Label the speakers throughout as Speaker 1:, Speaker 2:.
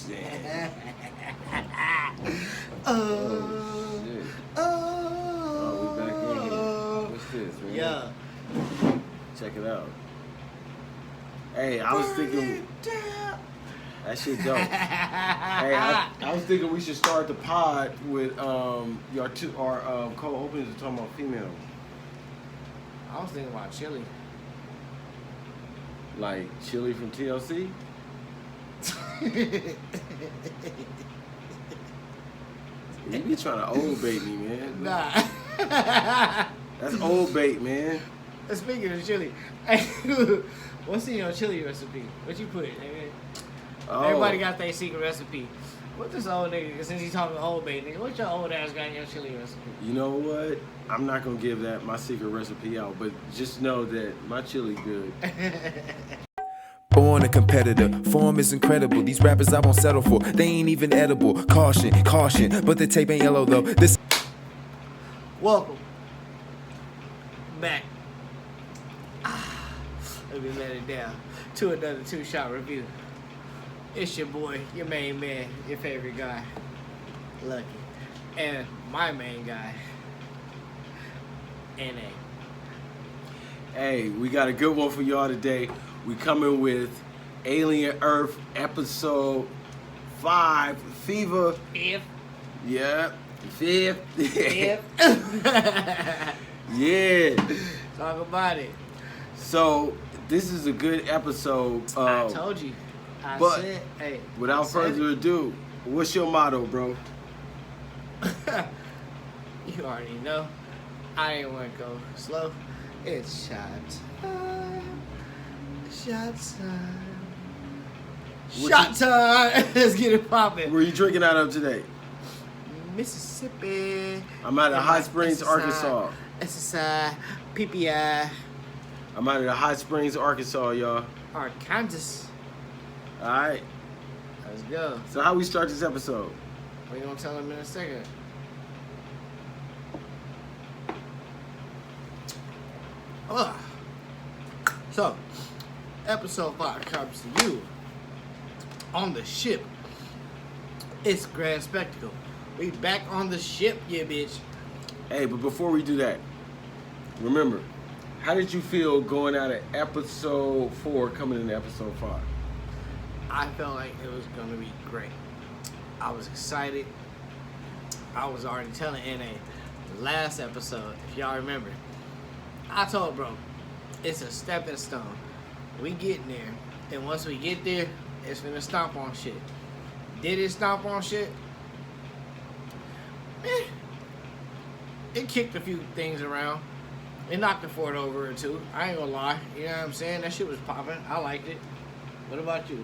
Speaker 1: shit.
Speaker 2: Oh, we back in here. What's this, man?
Speaker 1: Yeah.
Speaker 2: Check it out. Hey, I was thinking that shit dope. Hey, I was thinking we should start the pod with our co-openers are talking about female.
Speaker 1: I was thinking about chili.
Speaker 2: Like Chili from TLC? You be trying to old bait me, man.
Speaker 1: Nah.
Speaker 2: That's old bait, man.
Speaker 1: Speaking of chili, what's in your chili recipe? What you put?
Speaker 2: Oh.
Speaker 1: Everybody got their secret recipe. What this old nigga, since he's talking old bait, nigga, what your old ass got in your chili recipe?
Speaker 2: You know what? I'm not gonna give that my secret recipe out, but just know that my chili good.
Speaker 3: Born a competitor, form is incredible. These rappers I won't settle for, they ain't even edible. Caution, caution, but the tape ain't yellow though. This.
Speaker 1: Welcome back. Let me let it down to another 2shot review. It's your boy, your main man, your favorite guy, Lucky, and my main guy, NA.
Speaker 2: Hey, we got a good one for y'all today. We coming with Alien Earth episode 5, Fever.
Speaker 1: If.
Speaker 2: Yeah, 5th.
Speaker 1: If.
Speaker 2: Yeah.
Speaker 1: Talk about it.
Speaker 2: So this is a good episode.
Speaker 1: I told you. I
Speaker 2: but
Speaker 1: said, hey.
Speaker 2: Without further ado, what's your motto, bro?
Speaker 1: You already know. I didn't want to go slow. It's shot time. Shot time. Shot time. Let's get it popping.
Speaker 2: Where you drinking out of today?
Speaker 1: Mississippi.
Speaker 2: I'm out of Hot Springs, Arkansas.
Speaker 1: SSI. PPI.
Speaker 2: I'm out of the Hot Springs, Arkansas, y'all.
Speaker 1: Arkansas.
Speaker 2: All right.
Speaker 1: Let's go.
Speaker 2: So how we start this episode?
Speaker 1: We're going to tell them in a second. So, episode 5 comes to you on the ship. It's Grand Spectacle. We back on the ship, yeah, bitch.
Speaker 2: Hey, but before we do that, remember, how did you feel going out of episode 4 coming into episode 5?
Speaker 1: I felt like it was going to be great. I was excited. I was already telling NA the last episode, if y'all remember, I told bro, it's a stepping stone. We getting there. And once we get there, it's gonna stomp on shit. Did it stomp on shit? It kicked a few things around. It knocked the fort over or two. I ain't gonna lie. You know what I'm saying? That shit was popping. I liked it. What about you?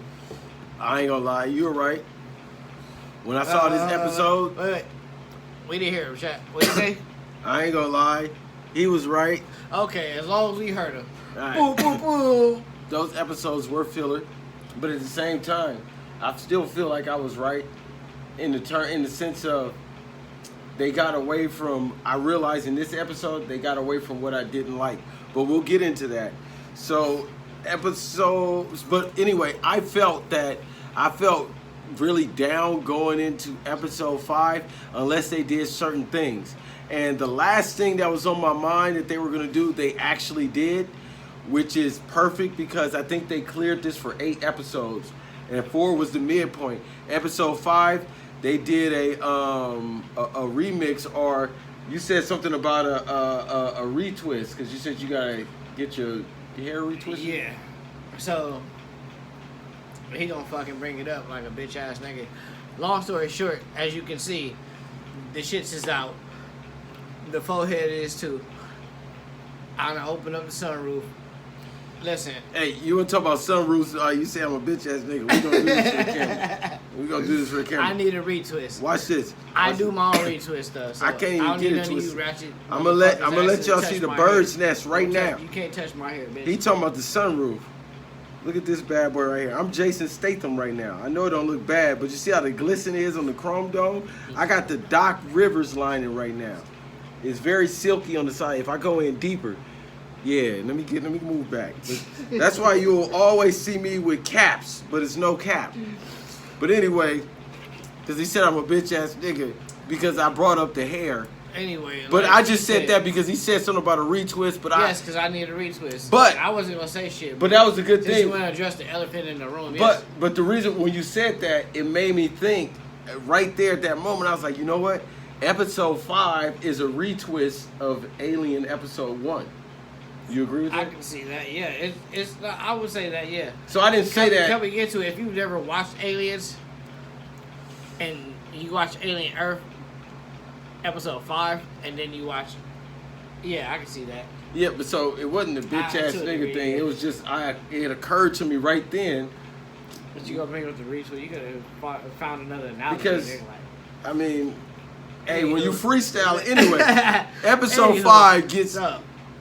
Speaker 2: I ain't gonna lie, you were right. When I saw this episode,
Speaker 1: wait. We didn't hear him, chat. What you say?
Speaker 2: I ain't gonna lie, he was right.
Speaker 1: Okay, as long as we heard him.
Speaker 2: All right.
Speaker 1: Boom, boom, boom.
Speaker 2: Those episodes were filler, but at the same time, I still feel like I was right in the sense of they got away from. I realized in this episode they got away from what I didn't like, but we'll get into that. So episodes, but anyway, I felt really down going into episode 5 unless they did certain things. And the last thing that was on my mind that they were going to do, they actually did, which is perfect because I think they cleared this for 8 episodes. And 4 was the midpoint. Episode 5, they did a remix, or you said something about a retwist because you said you got to get your hair retwisted?
Speaker 1: Yeah. So, he gonna fucking bring it up like a bitch ass nigga. Long story short, as you can see, the shits is out. The forehead is too. I'm gonna open up the sunroof. Listen.
Speaker 2: Hey, you want to talk about sunroofs? You say I'm a bitch ass nigga. We gonna do this for the camera. We gonna do this for the camera.
Speaker 1: I need a retwist.
Speaker 2: Watch this.
Speaker 1: I do my own retwist stuff. So
Speaker 2: I can't even get it twisted. I'm gonna let y'all see the bird's nest right now.
Speaker 1: You can't touch my hair, bitch.
Speaker 2: He talking about the sunroof. Look at this bad boy right here. I'm Jason Statham right now. I know it don't look bad, but you see how the glisten is on the chrome dome? I got the Doc Rivers lining right now. It's very silky on the side. If I go in deeper, yeah, let me move back. That's why you'll always see me with caps, but it's no cap. But anyway, because he said I'm a bitch ass nigga because I brought up the hair.
Speaker 1: Anyway,
Speaker 2: but
Speaker 1: like
Speaker 2: I just said that because he said something about a retwist. But
Speaker 1: yes, because I need a retwist.
Speaker 2: But
Speaker 1: I wasn't gonna say shit.
Speaker 2: But that was a good thing.
Speaker 1: You want to address the elephant in the room.
Speaker 2: But the reason when you said that, it made me think right there at that moment. I was like, you know what? Episode 5 is a retwist of Alien Episode 1. You agree with that?
Speaker 1: I can see that. Yeah, it's. I would say that. Yeah.
Speaker 2: So I didn't say that.
Speaker 1: Can we get to it? If you've never watched Aliens, and you watch Alien Earth, Episode 5, and then you watch. Yeah, I can see that.
Speaker 2: Yeah, but so it wasn't a bitch ass nigga thing. It was just it occurred to me right then.
Speaker 1: But you gonna bring up the retweet? You could have found another analogy.
Speaker 2: Because
Speaker 1: like,
Speaker 2: I mean, hey, when you freestyle anyway, episode 5 gets.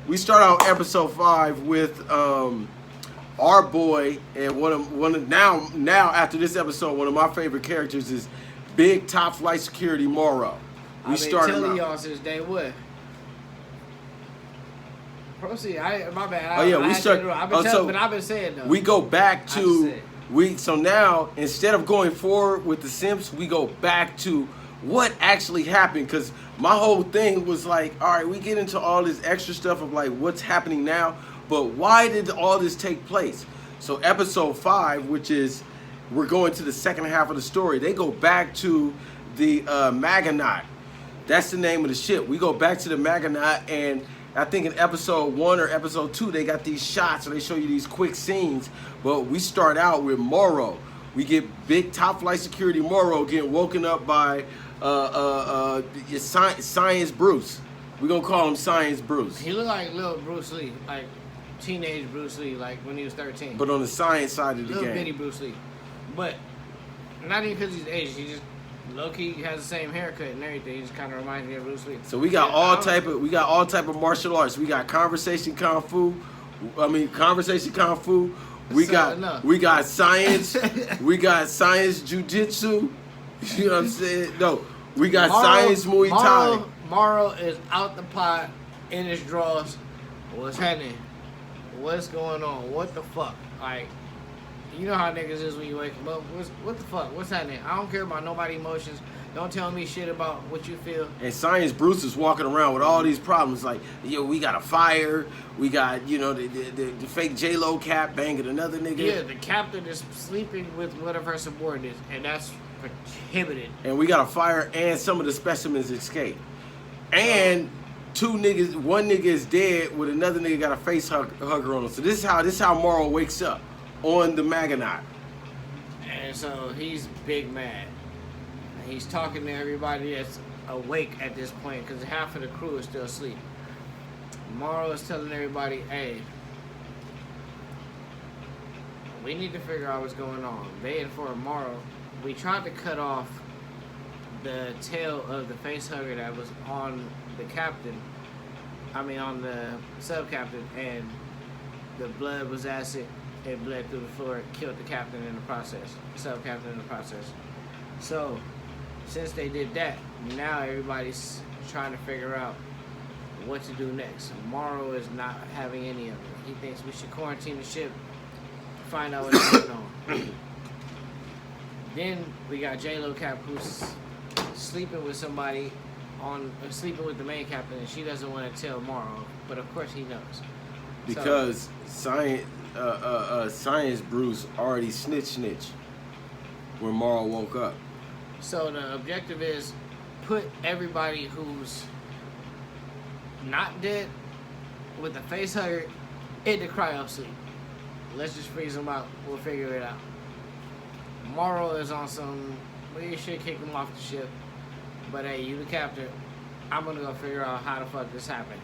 Speaker 2: We start out episode 5 with our boy and one of now after this episode, one of my favorite characters is Big Top Flight Security Morrow.
Speaker 1: I've been telling y'all since day one. Proceed. My bad.
Speaker 2: Oh yeah, we start.
Speaker 1: But I've been saying though.
Speaker 2: We go back to so now instead of going forward with the Simps, we go back to what actually happened. Because my whole thing was like, all right, we get into all this extra stuff of like what's happening now, but why did all this take place? So episode 5, which is we're going to the second half of the story. They go back to the Maganaut. That's the name of the ship. We go back to the Maganaut, and I think in episode 1 or episode 2, they got these shots, so they show you these quick scenes. But we start out with Morrow. We get Big Top Flight Security Morrow getting woken up by Science Bruce. We're going to call him Science Bruce.
Speaker 1: He looked like little Bruce Lee, like teenage Bruce Lee, like when he was 13.
Speaker 2: But on the science side of the game.
Speaker 1: Little bitty Bruce Lee. But not even because he's Asian. He just low-key has the same haircut and everything. He just kind of reminds me of Bruce Lee.
Speaker 2: So we got all type of martial arts. We got conversation kung fu. We got science. We got science jujitsu. You know what I'm saying? No, we got science Muay Thai.
Speaker 1: Morrow is out the pot in his drawers. What's happening? What's going on? What the fuck? Like, you know how niggas is when you wake up. What the fuck? What's happening? I don't care about nobody's emotions. Don't tell me shit about what you feel.
Speaker 2: And Science Bruce is walking around with all these problems. Like, yo, we got a fire. We got, you know, the fake J-Lo cap banging another nigga.
Speaker 1: Yeah, the captain is sleeping with one of her subordinates, and that's prohibited.
Speaker 2: And we got a fire, and some of the specimens escape. And one nigga is dead with another nigga got a face hugger on him. So this is how Morrow wakes up on the Maganaut.
Speaker 1: And so he's big mad. He's talking to everybody that's awake at this point because half of the crew is still asleep. Morrow is telling everybody, hey, we need to figure out what's going on. They informed Morrow. We tried to cut off the tail of the face hugger that was on the captain. On the sub-captain, and the blood was acid. It bled through the floor, killed the captain in the process, sub-captain in the process. So, since they did that, now everybody's trying to figure out what to do next. Morrow is not having any of it. He thinks we should quarantine the ship, find out what's going on. Then we got J-Lo Cap who's sleeping with somebody sleeping with the main captain, and she doesn't want to tell Morrow, but of course he knows.
Speaker 2: Because Science Bruce already snitch when Morrow woke up.
Speaker 1: So the objective is put everybody who's not dead with a face hugger into cryo sleep. Let's just freeze them out. We'll figure it out. Morrow is on some, we should kick him off the ship. But hey, you the captain. I'm gonna go figure out how the fuck this happened.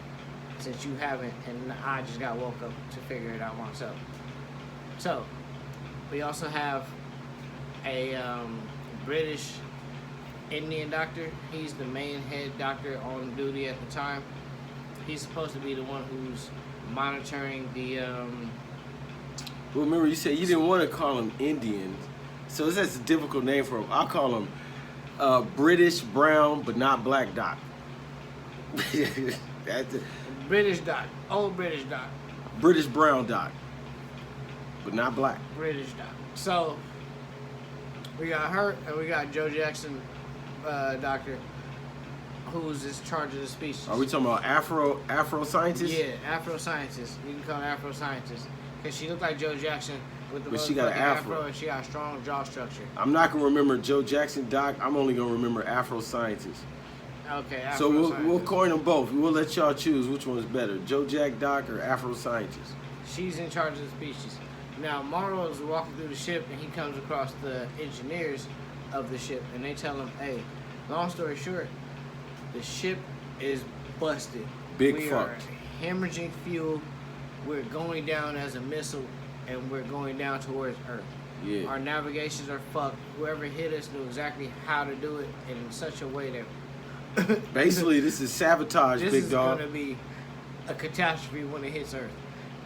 Speaker 1: Since you haven't, and I just got woke up to figure it out myself. So, we also have a British Indian doctor. He's the main head doctor on duty at the time. He's supposed to be the one who's monitoring the...
Speaker 2: Well, remember you said you didn't want to call him Indian. So that's a difficult name for him. I'll call him British brown, but not black doc. That's it.
Speaker 1: British doc. Old British doc.
Speaker 2: British brown doc, but not black.
Speaker 1: British doc. So, We got her, and we got Joe Jackson, doctor, who's in charge of the species.
Speaker 2: Are we talking about Afro scientist?
Speaker 1: Yeah, Afro scientist. You can call her Afro scientist because she looked like Joe Jackson with the
Speaker 2: But she got an afro.
Speaker 1: and she got a strong jaw structure.
Speaker 2: I'm not gonna remember Joe Jackson, Doc. I'm only gonna remember Afro scientist.
Speaker 1: Okay, Afro
Speaker 2: So we'll
Speaker 1: scientist.
Speaker 2: coin them both. We'll let y'all choose which one's better, Joe Jack, Doc, or Afro scientist.
Speaker 1: She's in charge of the species. Now, Morrow is walking through the ship, and he comes across the engineers of the ship, and they tell him, hey, long story short, the ship is busted.
Speaker 2: Big
Speaker 1: we
Speaker 2: fuck.
Speaker 1: are hemorrhaging fuel. We're going down as a missile, and we're going down towards Earth.
Speaker 2: Yeah.
Speaker 1: Our navigations are fucked. Whoever hit us knew exactly how to do it in such a way that...
Speaker 2: Basically, this is sabotage,
Speaker 1: this
Speaker 2: big
Speaker 1: is
Speaker 2: dog.
Speaker 1: going to be a catastrophe when it hits Earth.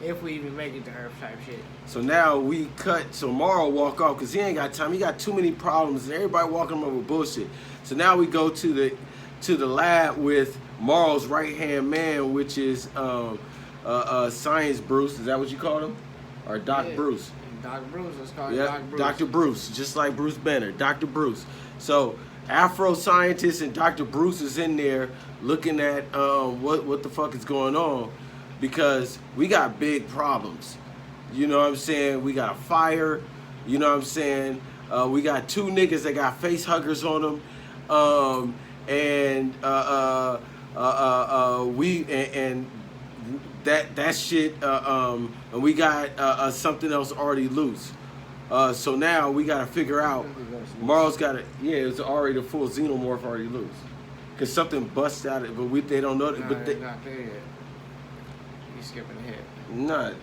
Speaker 1: If we even make it to Earth type shit.
Speaker 2: So now we cut. So Morrow walk off because he ain't got time. He got too many problems, and everybody walking him over bullshit. So now we go to the lab with Morrow's right hand man, which is Science Bruce. Is that what you call him? Or Doc
Speaker 1: Yeah.
Speaker 2: Bruce?
Speaker 1: Doc Bruce, let's call it
Speaker 2: Yeah,
Speaker 1: Doc Bruce.
Speaker 2: Dr. Bruce, just like Bruce Banner, Dr. Bruce. So Afro scientist and Dr. Bruce is in there looking at what the fuck is going on, because we got big problems. You know what I'm saying? We got a fire. You know what I'm saying? We got two niggas that got face huggers on them, and that shit. And we got something else already loose. So now we gotta figure out. Morrow's got it. Yeah, it's already the full xenomorph already loose. Cause something busts out of it, but they don't know that.
Speaker 1: No,
Speaker 2: But they
Speaker 1: not there yet. You're skipping ahead.
Speaker 2: not.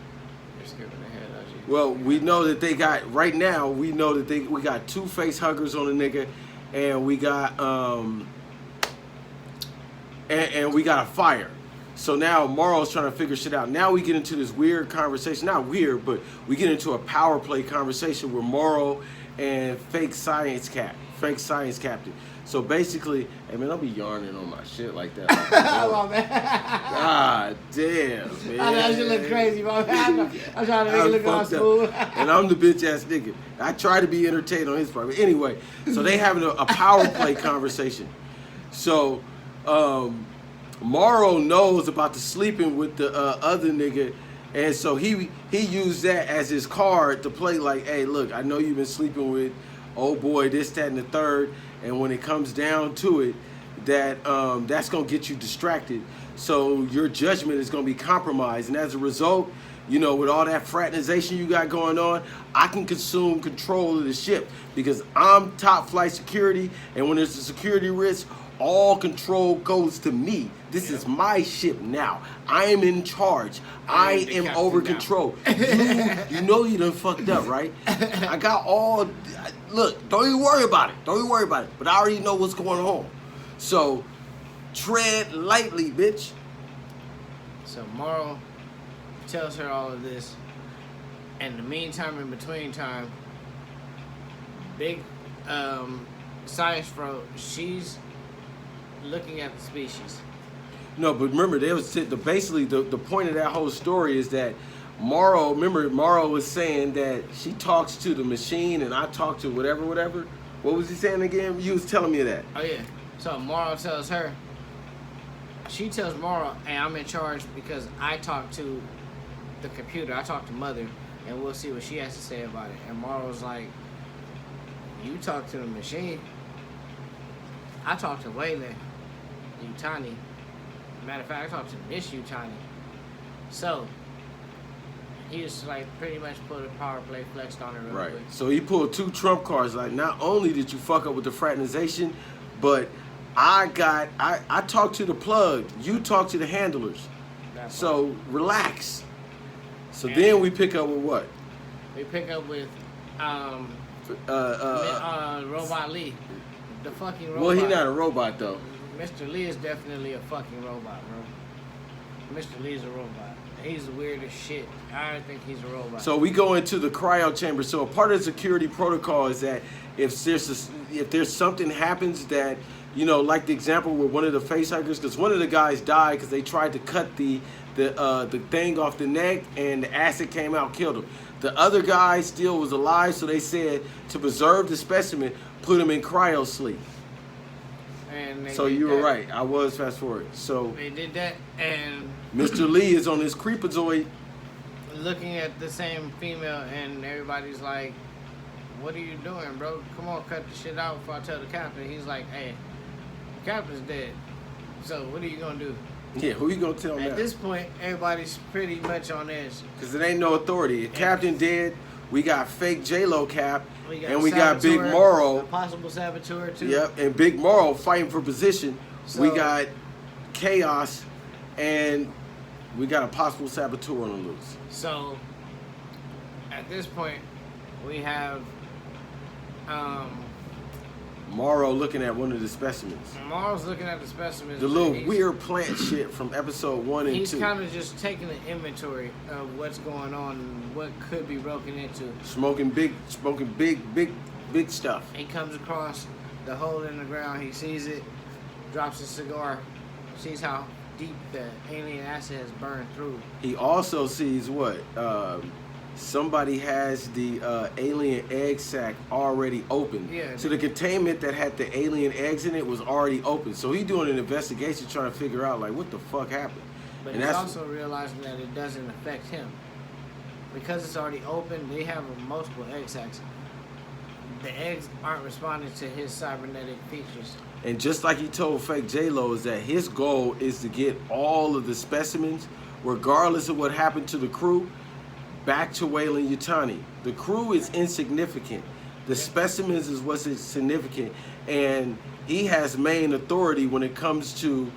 Speaker 1: You're skipping ahead, Ajay.
Speaker 2: Well, we know that they got right now. We know that we got two face huggers on the nigga, and we got and we got a fire. So now Morrow's trying to figure shit out. Now we get into this weird conversation. Not weird, but we get into a power play conversation with Morrow and fake science captain. So basically, hey man, don't be yarning on my shit like that.
Speaker 1: My man.
Speaker 2: God damn, man.
Speaker 1: I know, that shit look crazy, my man. I'm trying to make it look all
Speaker 2: fucked up.
Speaker 1: smooth.
Speaker 2: And I'm the bitch ass nigga. I try to be entertained on his part. But anyway, so they having a power play conversation. So Morrow knows about the sleeping with the other nigga, and so he used that as his card to play like, hey, look, I know you've been sleeping with old boy, this, that, and the third, and when it comes down to it, that's gonna get you distracted. So your judgment is gonna be compromised, and as a result, you know, with all that fraternization you got going on, I can consume control of the ship because I'm top flight security, and when there's a security risk, all control goes to me. This is my ship now. I am in charge. I
Speaker 1: the
Speaker 2: am
Speaker 1: captain
Speaker 2: over
Speaker 1: now.
Speaker 2: control. You know you done fucked up, right? I got all. Look, don't even worry about it. Don't even worry about it. But I already know what's going on. So tread lightly, bitch.
Speaker 1: So Morrow tells her all of this. And in the meantime, in between time, big science bro, she's looking at the species.
Speaker 2: No, but remember, basically the point of that whole story is that Morrow was saying that she talks to the machine and I talk to whatever. What was he saying again? You was telling me that.
Speaker 1: Oh yeah. So Morrow tells her, she tells Morrow, hey, I'm in charge because I talk to the computer. I talk to Mother, and we'll see what she has to say about it. And Morrow's like, you talk to the machine. I talk to Waylon, Utani. Matter of fact, I talked to Miss Utani. So he just like pretty much put a power play flexed on her real
Speaker 2: Right.
Speaker 1: quick.
Speaker 2: So he pulled two trump cards. Like, not only did you fuck up with the fraternization, but I talked to the plug. You talk to the handlers.
Speaker 1: That's
Speaker 2: So relax. So then we pick up with what?
Speaker 1: we pick up with Robot Lee. The fucking robot.
Speaker 2: Well, he's not a robot though.
Speaker 1: Mr. Lee is definitely a fucking robot, bro. Mr. Lee's a robot. He's the weirdest shit. I think he's a robot.
Speaker 2: So we go into the cryo chamber. So a part of the security protocol is that if there's something happens that, you know, like the example with one of the face huggers, because one of the guys died because they tried to cut the thing off the neck and the acid came out, killed him. The other guy still was alive, so they said to preserve the specimen, put him in cryo sleep.
Speaker 1: And
Speaker 2: So you were right. I was fast forward. So
Speaker 1: they did that, and
Speaker 2: Mr. Lee is on his creepazoid.
Speaker 1: looking at the same female, and everybody's like, "What are you doing, bro? Come on, cut the shit out before I tell the captain." He's like, "Hey, the captain's dead. So what are you gonna do?"
Speaker 2: Yeah, who you gonna tell now?
Speaker 1: At this point, everybody's pretty much on edge.
Speaker 2: Because it ain't no authority. The captain dead. We got fake J-Lo Cap. And we
Speaker 1: Saboteur,
Speaker 2: got Big
Speaker 1: a
Speaker 2: Morrow.
Speaker 1: possible saboteur too.
Speaker 2: Yep, and Big Morrow fighting for position.
Speaker 1: So,
Speaker 2: we got Chaos, and we got a possible saboteur on the loose.
Speaker 1: So at this point, we have
Speaker 2: Morrow looking at one of the specimens.
Speaker 1: Morrow's looking at the specimens.
Speaker 2: The little weird plant shit from episode 1 and 2.
Speaker 1: He's kind of just taking an inventory of what's going on and what could be broken into.
Speaker 2: Smoking big stuff.
Speaker 1: He comes across the hole in the ground. He sees it, drops his cigar, sees how deep the alien acid has burned through.
Speaker 2: He also sees what? Somebody has the alien egg sac already open.
Speaker 1: Yeah.
Speaker 2: So the containment that had the alien eggs in it was already open. So he's doing an investigation trying to figure out, like, what the fuck happened.
Speaker 1: But
Speaker 2: and
Speaker 1: he's also realizing that it doesn't affect him. Because it's already open, they have multiple egg sacs. The eggs aren't responding to his cybernetic features.
Speaker 2: And just like he told fake J-Lo, is that his goal is to get all of the specimens, regardless of what happened to the crew, back to Weyland-Yutani. The crew is insignificant. The specimens is what's significant. And he has main authority when it comes to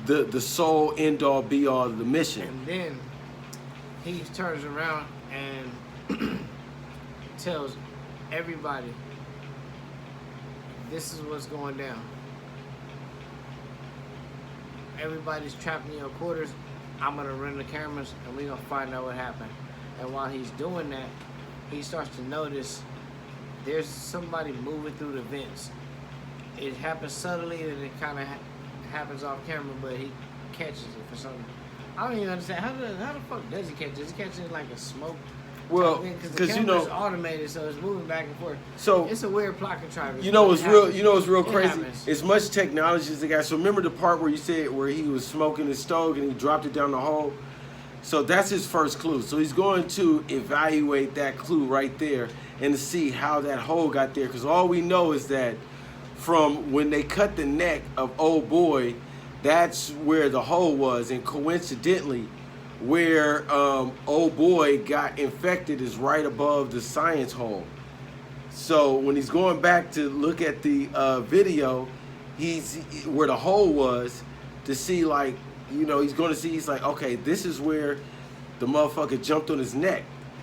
Speaker 2: the sole end-all be-all of the mission.
Speaker 1: And then he turns around and tells everybody, this is what's going down. Everybody's trapped in your quarters. I'm going to run the cameras and we're going to find out what happened. And while he's doing that, he starts to notice there's somebody moving through the vents. It happens subtly and it kind of happens off camera, but he catches it for something. I don't even understand. How the fuck does he catch it? Does he catch it like a smoke?
Speaker 2: Well,
Speaker 1: because you know it's automated, so it's moving back and forth.
Speaker 2: So
Speaker 1: it's a weird plot contrivance.
Speaker 2: You know what's real crazy?
Speaker 1: Happens.
Speaker 2: As much technology as they got. So remember the part where you said where he was smoking his stove and he dropped it down the hole? So that's his first clue. So he's going to evaluate that clue right there and to see how that hole got there. Because all we know is that from when they cut the neck of old boy, that's where the hole was. And coincidentally, where old boy got infected is right above the science hole. So when he's going back to look at the video, he's where the hole was to see, like, you know, he's going to see, he's like, okay, this is where the motherfucker jumped on his neck,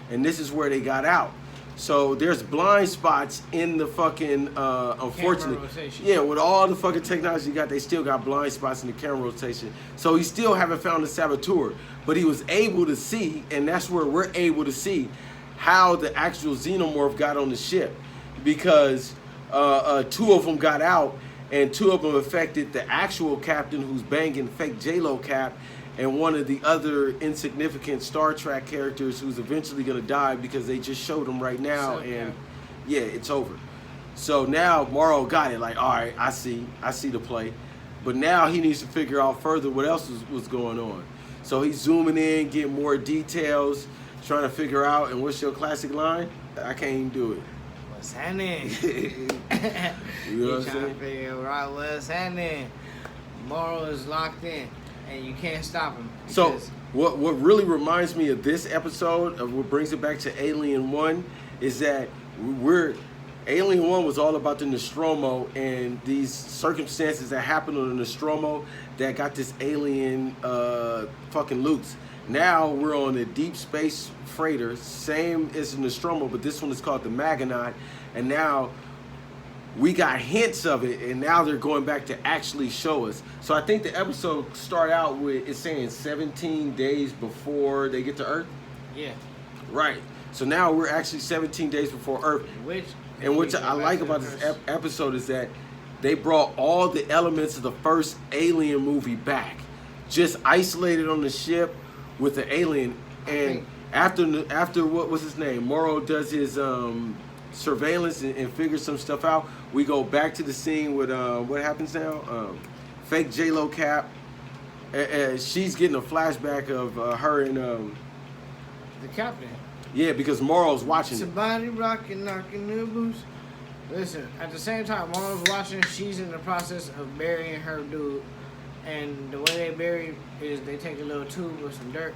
Speaker 2: and this is where they got out. So there's blind spots in the fucking, unfortunately. Yeah, with all the fucking technology you got, they still got blind spots in the camera rotation. So he still haven't found the saboteur, but he was able to see, and that's where we're able to see how the actual xenomorph got on the ship, because two of them got out, and two of them affected the actual captain who's banging fake J-Lo Cap, and one of the other insignificant Star Trek characters who's eventually gonna die because they just showed him right now, and yeah, it's over. So now Morrow got it, like, all right, I see the play, but now he needs to figure out further what else was going on. So he's zooming in, getting more details, trying to figure out. And what's your classic line? I can't even do it.
Speaker 1: What's happening?
Speaker 2: You know what I'm
Speaker 1: trying
Speaker 2: saying?
Speaker 1: to figure out what's happening. Morrow is locked in, and you can't stop him.
Speaker 2: So what really reminds me of this episode, of what brings it back to Alien 1, is that Alien 1 was all about the Nostromo and these circumstances that happened on the Nostromo that got this alien fucking loose. Now we're on a deep space freighter, same as the Nostromo, but this one is called the Maganaut, and now we got hints of it, and now they're going back to actually show us. So I think the episode start out with it's saying 17 days before they get to Earth.
Speaker 1: Yeah.
Speaker 2: Right. So now we're actually 17 days before Earth. Which I like about this episode is that they brought all the elements of the first Alien movie back, just isolated on the ship with the alien. And after what was his name? Morrow does his surveillance and figures some stuff out. We go back to the scene with what happens now? Fake J-Lo Cap. She's getting a flashback of her and
Speaker 1: The captain.
Speaker 2: yeah, because Morrow's watching it.
Speaker 1: Somebody rocking, knocking the boots. Listen, at the same time, Morrow's watching. She's in the process of burying her dude, and the way they bury is they take a little tube with some dirt,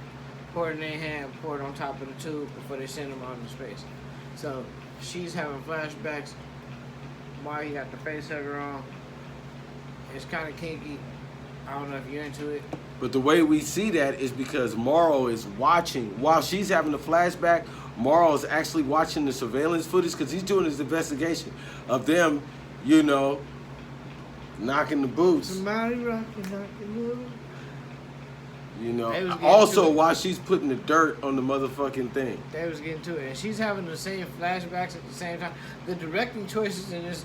Speaker 1: pour it in their hand, pour it on top of the tube before they send him out into space. So she's having flashbacks while he got the face hugger on. It's kind of kinky. I don't know if you're into it.
Speaker 2: But the way we see that is because Morrow is watching. While she's having a flashback, Morrow is actually watching the surveillance footage because he's doing his investigation of them, you know, knocking the boots.
Speaker 1: Somebody rocking, knocking the boots.
Speaker 2: You know,
Speaker 1: They was getting
Speaker 2: also
Speaker 1: to it.
Speaker 2: while she's putting the dirt on the motherfucking thing.
Speaker 1: They was getting to it, and she's having the same flashbacks at the same time. The directing choices in this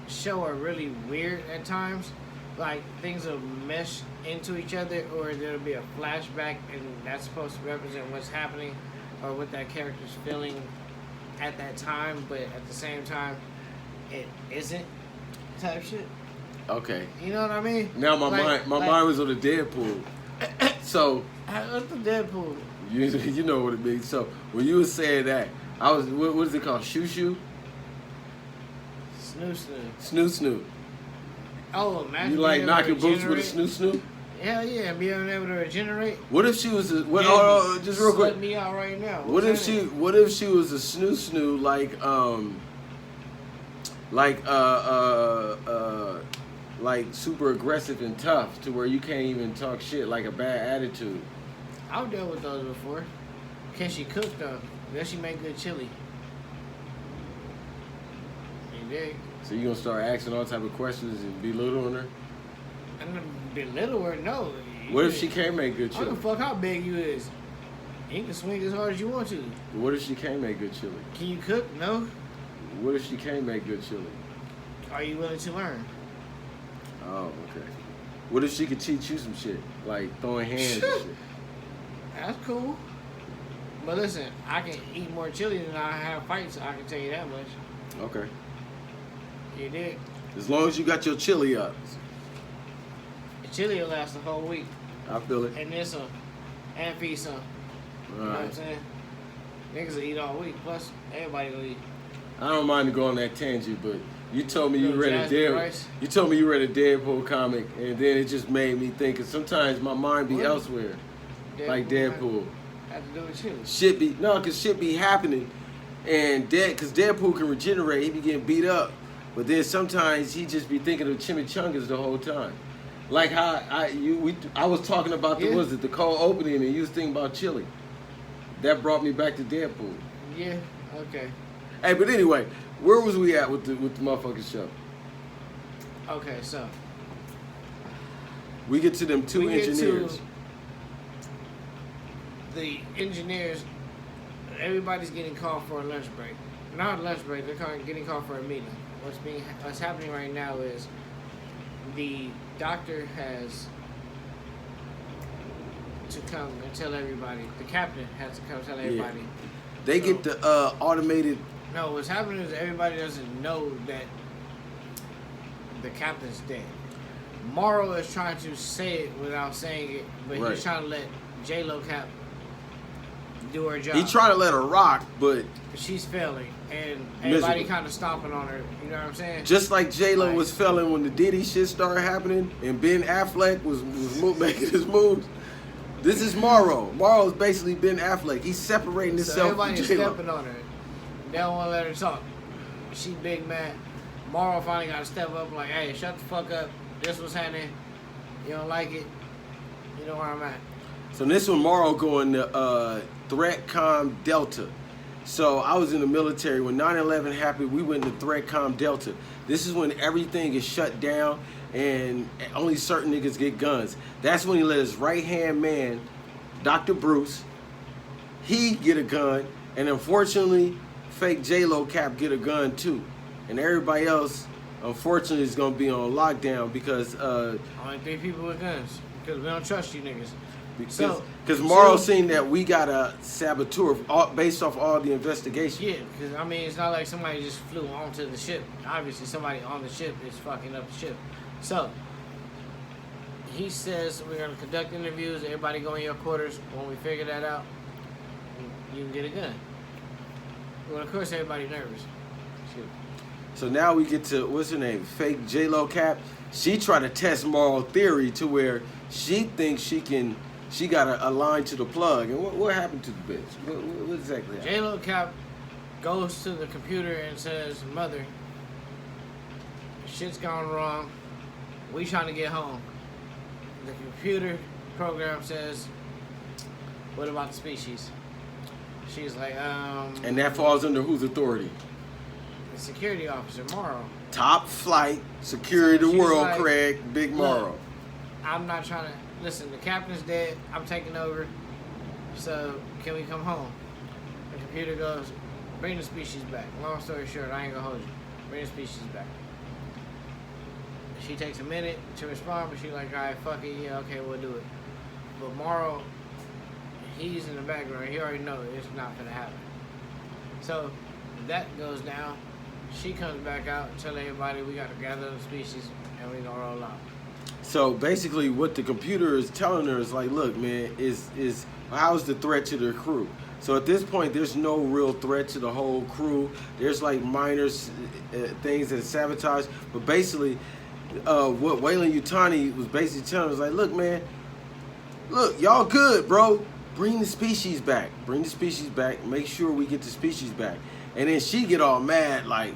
Speaker 1: show are really weird at times. Like, things will mesh into each other, or there'll be a flashback, and that's supposed to represent what's happening or what that character's feeling at that time, but at the same time, it isn't type shit.
Speaker 2: Okay.
Speaker 1: You know what I mean?
Speaker 2: Now my mind was on the Deadpool. So
Speaker 1: What's the Deadpool?
Speaker 2: you know what it means. So when you were saying that, I was what is it called? Shoo shoo?
Speaker 1: Snoo snoo.
Speaker 2: Snoo snoo.
Speaker 1: Oh, imagine
Speaker 2: You like
Speaker 1: being able to
Speaker 2: knocking boots with a
Speaker 1: regenerate.
Speaker 2: snoo snoo?
Speaker 1: Hell yeah, and being able to regenerate.
Speaker 2: What if she was a what?
Speaker 1: Yeah,
Speaker 2: Oh, just real quick.
Speaker 1: slut me out right now.
Speaker 2: What if she? What if she was a snoo snoo like super aggressive and tough to where you can't even talk shit, like a bad attitude?
Speaker 1: I've dealt with those before. Can she cook though? Does she make good chili? You dig?
Speaker 2: So you gonna start asking all type of questions and belittling her?
Speaker 1: I'm gonna belittle her. No.
Speaker 2: What if she can't make good
Speaker 1: I don't
Speaker 2: chili?
Speaker 1: give a fuck how big you is. You can swing as hard as you want to.
Speaker 2: What if she can't make good chili?
Speaker 1: Can you cook? No.
Speaker 2: What if she can't make good chili?
Speaker 1: Are you willing to learn?
Speaker 2: Oh, okay. What if she could teach you some shit, like throwing hands and shit?
Speaker 1: That's cool. But listen, I can eat more chili than I have fights. I can tell you that much.
Speaker 2: Okay.
Speaker 1: You dig?
Speaker 2: As long as you got your chili up.
Speaker 1: The chili will last the whole week.
Speaker 2: I feel it.
Speaker 1: And then some. And feed some.
Speaker 2: All
Speaker 1: You know what I'm
Speaker 2: right.
Speaker 1: saying? Niggas will eat all week. Plus, everybody will eat.
Speaker 2: I don't mind to go on that tangent, but you told me you
Speaker 1: Little
Speaker 2: read a
Speaker 1: Jasmine
Speaker 2: Deadpool.
Speaker 1: rice.
Speaker 2: You told me you read a Deadpool comic, and then it just made me think. 'Cause sometimes my mind be
Speaker 1: What?
Speaker 2: elsewhere, like Deadpool.
Speaker 1: Had to do with chili.
Speaker 2: Shit be cause shit be happening, and cause Deadpool can regenerate. He be getting beat up, but then sometimes he just be thinking of chimichangas the whole time. Like how I was talking about
Speaker 1: Yeah.
Speaker 2: the cold opening, and you was thinking about chili. That brought me back to Deadpool.
Speaker 1: Yeah, okay.
Speaker 2: Hey, but anyway, where was we at with the motherfucking show?
Speaker 1: Okay, so.
Speaker 2: We get to them two
Speaker 1: we get
Speaker 2: engineers.
Speaker 1: to the engineers, everybody's getting called for a lunch break. Not a lunch break, they're getting called for a meeting. What's happening right now is the doctor has to come and tell everybody. The captain has to come tell everybody.
Speaker 2: They
Speaker 1: So-
Speaker 2: get the automated.
Speaker 1: No, what's happening is everybody doesn't know that the captain's dead. Morrow is trying to say it without saying it, but
Speaker 2: Right.
Speaker 1: he's trying to let J-Lo Cap do her job.
Speaker 2: He trying to let her rock, but
Speaker 1: She's failing, and everybody
Speaker 2: Miserably.
Speaker 1: kind of stomping on her. You know what I'm saying?
Speaker 2: just like J-Lo
Speaker 1: Like-
Speaker 2: was failing when the Diddy shit started happening, and Ben Affleck was making his moves. This is Morrow. Morrow's basically Ben Affleck. He's separating
Speaker 1: So
Speaker 2: himself from
Speaker 1: everybody's
Speaker 2: J-Lo.
Speaker 1: stepping on her. They don't want to let her talk. She big mad. Morrow finally got to step up like, hey, shut the fuck up. This was happening. You don't like it. You know where I'm at.
Speaker 2: So this one, Morrow going to ThreatCom Delta. So I was in the military when 9/11 happened. We went to ThreatCom Delta. This is when everything is shut down and only certain niggas get guns. That's when he let his right hand man, Dr. Bruce, he get a gun, and unfortunately, fake J-Lo Cap get a gun too, and everybody else, unfortunately, is gonna be on lockdown because
Speaker 1: Only 3 people with guns. Because we don't trust you niggas.
Speaker 2: Because Morrow seen that we got a saboteur based off all the investigation.
Speaker 1: Yeah, because I mean, it's not like somebody just flew onto the ship. Obviously, somebody on the ship is fucking up the ship. So he says we're gonna conduct interviews. Everybody go in your quarters. When we figure that out, you can get a gun. Well, of course, everybody's nervous. Shoot.
Speaker 2: So now we get to, what's her name? Fake J-Lo Cap. She tried to test moral theory to where she thinks she got a line to the plug. And what happened to the bitch? What exactly happened?
Speaker 1: J-Lo Cap goes to the computer and says, "Mother, shit's gone wrong. We trying to get home." The computer program says, "What about the species?" She's like,
Speaker 2: And that falls under whose authority?
Speaker 1: The security officer, Morrow.
Speaker 2: Top flight, security of the world,
Speaker 1: like,
Speaker 2: Craig, Big Morrow.
Speaker 1: I'm not trying to, listen, the captain's dead, I'm taking over, so can we come home? The computer goes, bring the species back. Long story short, I ain't gonna hold you. Bring the species back. She takes a minute to respond, but she's like, alright, fuck it, yeah, okay, we'll do it. But Morrow, he's in the background, he already knows it's not gonna happen. So, that goes down. She comes back out and tells everybody we gotta gather the species and we gonna roll out.
Speaker 2: So basically what the computer is telling her is like, look, man, is how's the threat to their crew? So at this point, there's no real threat to the whole crew. There's like minor things that sabotage. But basically, what Weyland-Yutani was basically telling us like, look, man, look, y'all good, bro. Bring the species back. Bring the species back. Make sure we get the species back. And then she get all mad like,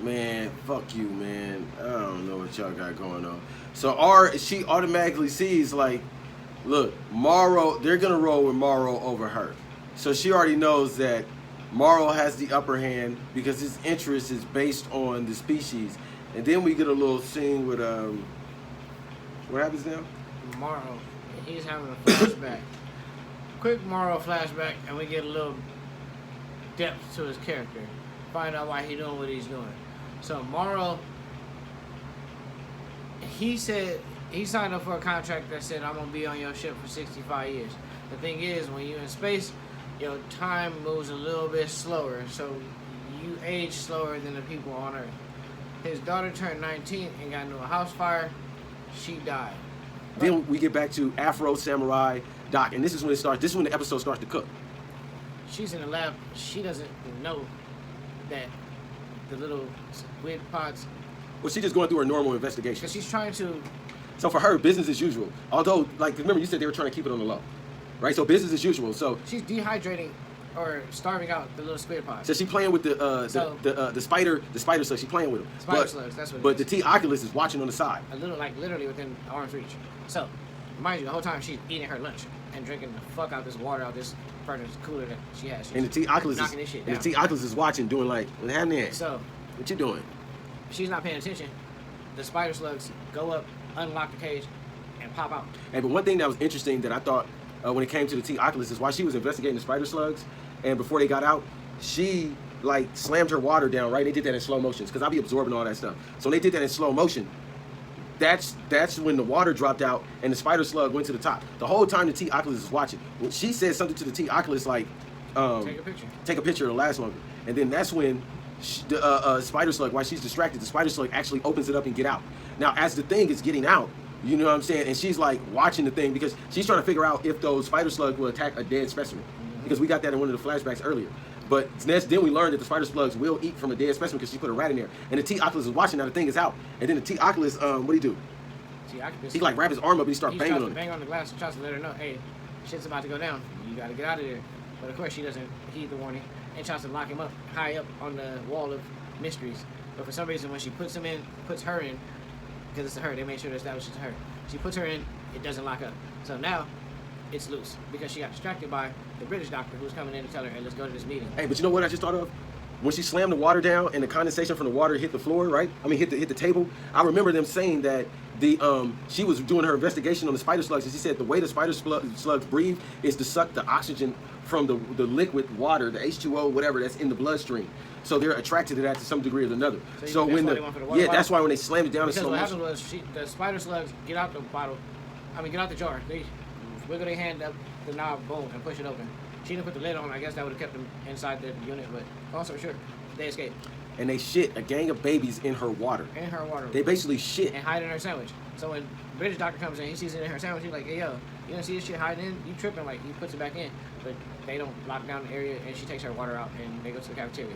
Speaker 2: man, fuck you, man. I don't know what y'all got going on. So she automatically sees like, look, Morrow, they're gonna roll with Morrow over her. So she already knows that Morrow has the upper hand because his interest is based on the species. And then we get a little scene with what happens now?
Speaker 1: Morrow, he's having a flashback. Quick Morrow flashback, and we get a little depth to his character. Find out why he's doing what he's doing. So Morrow, he said he signed up for a contract that said, I'm gonna be on your ship for 65 years. The thing is, when you're in space, your time moves a little bit slower, so you age slower than the people on Earth. His daughter turned 19 and got into a house fire. She died.
Speaker 2: Then we get back to Afro Samurai Doc, and this is when it starts. This is when the episode starts to cook.
Speaker 1: She's in the lab. She doesn't know that the little squid pods.
Speaker 2: Well, she's just going through her normal investigation.
Speaker 1: Because she's trying to.
Speaker 2: So for her, business as usual. Although, like, remember you said they were trying to keep it on the low, right? So business as usual. So
Speaker 1: she's dehydrating or starving out the little squid pods.
Speaker 2: So she's playing with the spider slugs. She's playing with them.
Speaker 1: Spider slugs. That's what.
Speaker 2: But the T Oculus is watching on the side.
Speaker 1: A little, like literally within arm's reach. So, mind you, the whole time she's eating her lunch and drinking the fuck out this water out this furnace cooler that she has. She's
Speaker 2: and the T Oculus
Speaker 1: knocking this shit down.
Speaker 2: And the T Oculus is watching, doing like, what happened there?
Speaker 1: So,
Speaker 2: what you doing?
Speaker 1: She's not paying attention. The spider slugs go up, unlock the cage, and pop out.
Speaker 2: Hey, but one thing that was interesting that I thought when it came to the T Oculus is while she was investigating the spider slugs, and before they got out, she like slammed her water down, right? They did that in slow motions because I'll be absorbing all that stuff. So when they did that in slow motion, that's when the water dropped out and the spider slug went to the top. The whole time the T Oculus is watching. When she said something to the T Oculus like,
Speaker 1: take a picture.
Speaker 2: Take a picture, it'll last longer. And then that's when the spider slug, while she's distracted, the spider slug actually opens it up and get out. Now, as the thing is getting out, you know what I'm saying? And she's like watching the thing because she's trying to figure out if those spider slugs will attack a dead specimen. Because we got that in one of the flashbacks earlier. But then we learned that the spider slugs will eat from a dead specimen because she put a rat in there. And the T Oculus is watching, now the thing is out. And then the T Oculus, what do he do? He like wrap his arm up and he start banging on it.
Speaker 1: Bang on the glass and tries to let her know, hey, shit's about to go down. You gotta get out of there. But of course she doesn't heed the warning and tries to lock him up high up on the wall of mysteries. But for some reason when she puts her in, because it's her, they made sure to establish it's her. She puts her in, it doesn't lock up. So now it's loose because she got distracted by the British doctor who was coming in to tell her, hey, let's go to this meeting.
Speaker 2: Hey, but you know what I just thought of? When she slammed the water down and the condensation from the water hit the floor, right? I mean, hit the table. I remember them saying that she was doing her investigation on the spider slugs, and she said the way the spider slugs breathe is to suck the oxygen from the liquid water, the H2O, whatever that's in the bloodstream. So they're attracted to that to some degree or another. So when that's why when they slammed it down in slow motion.
Speaker 1: Because what happened was the spider slugs get out the jar. wiggle their hand up the knob, boom, and push it open. She didn't put the lid on. I guess that would have kept them inside the unit, but also sure, they escaped.
Speaker 2: And they shit a gang of babies in her water.
Speaker 1: In her water.
Speaker 2: They basically shit.
Speaker 1: And hide in her sandwich. So when British doctor comes in, he sees it in her sandwich. He's like, "Hey yo, you don't see this shit hiding in? You tripping?" Like he puts it back in, but they don't lock down the area, and she takes her water out, and they go to the cafeteria.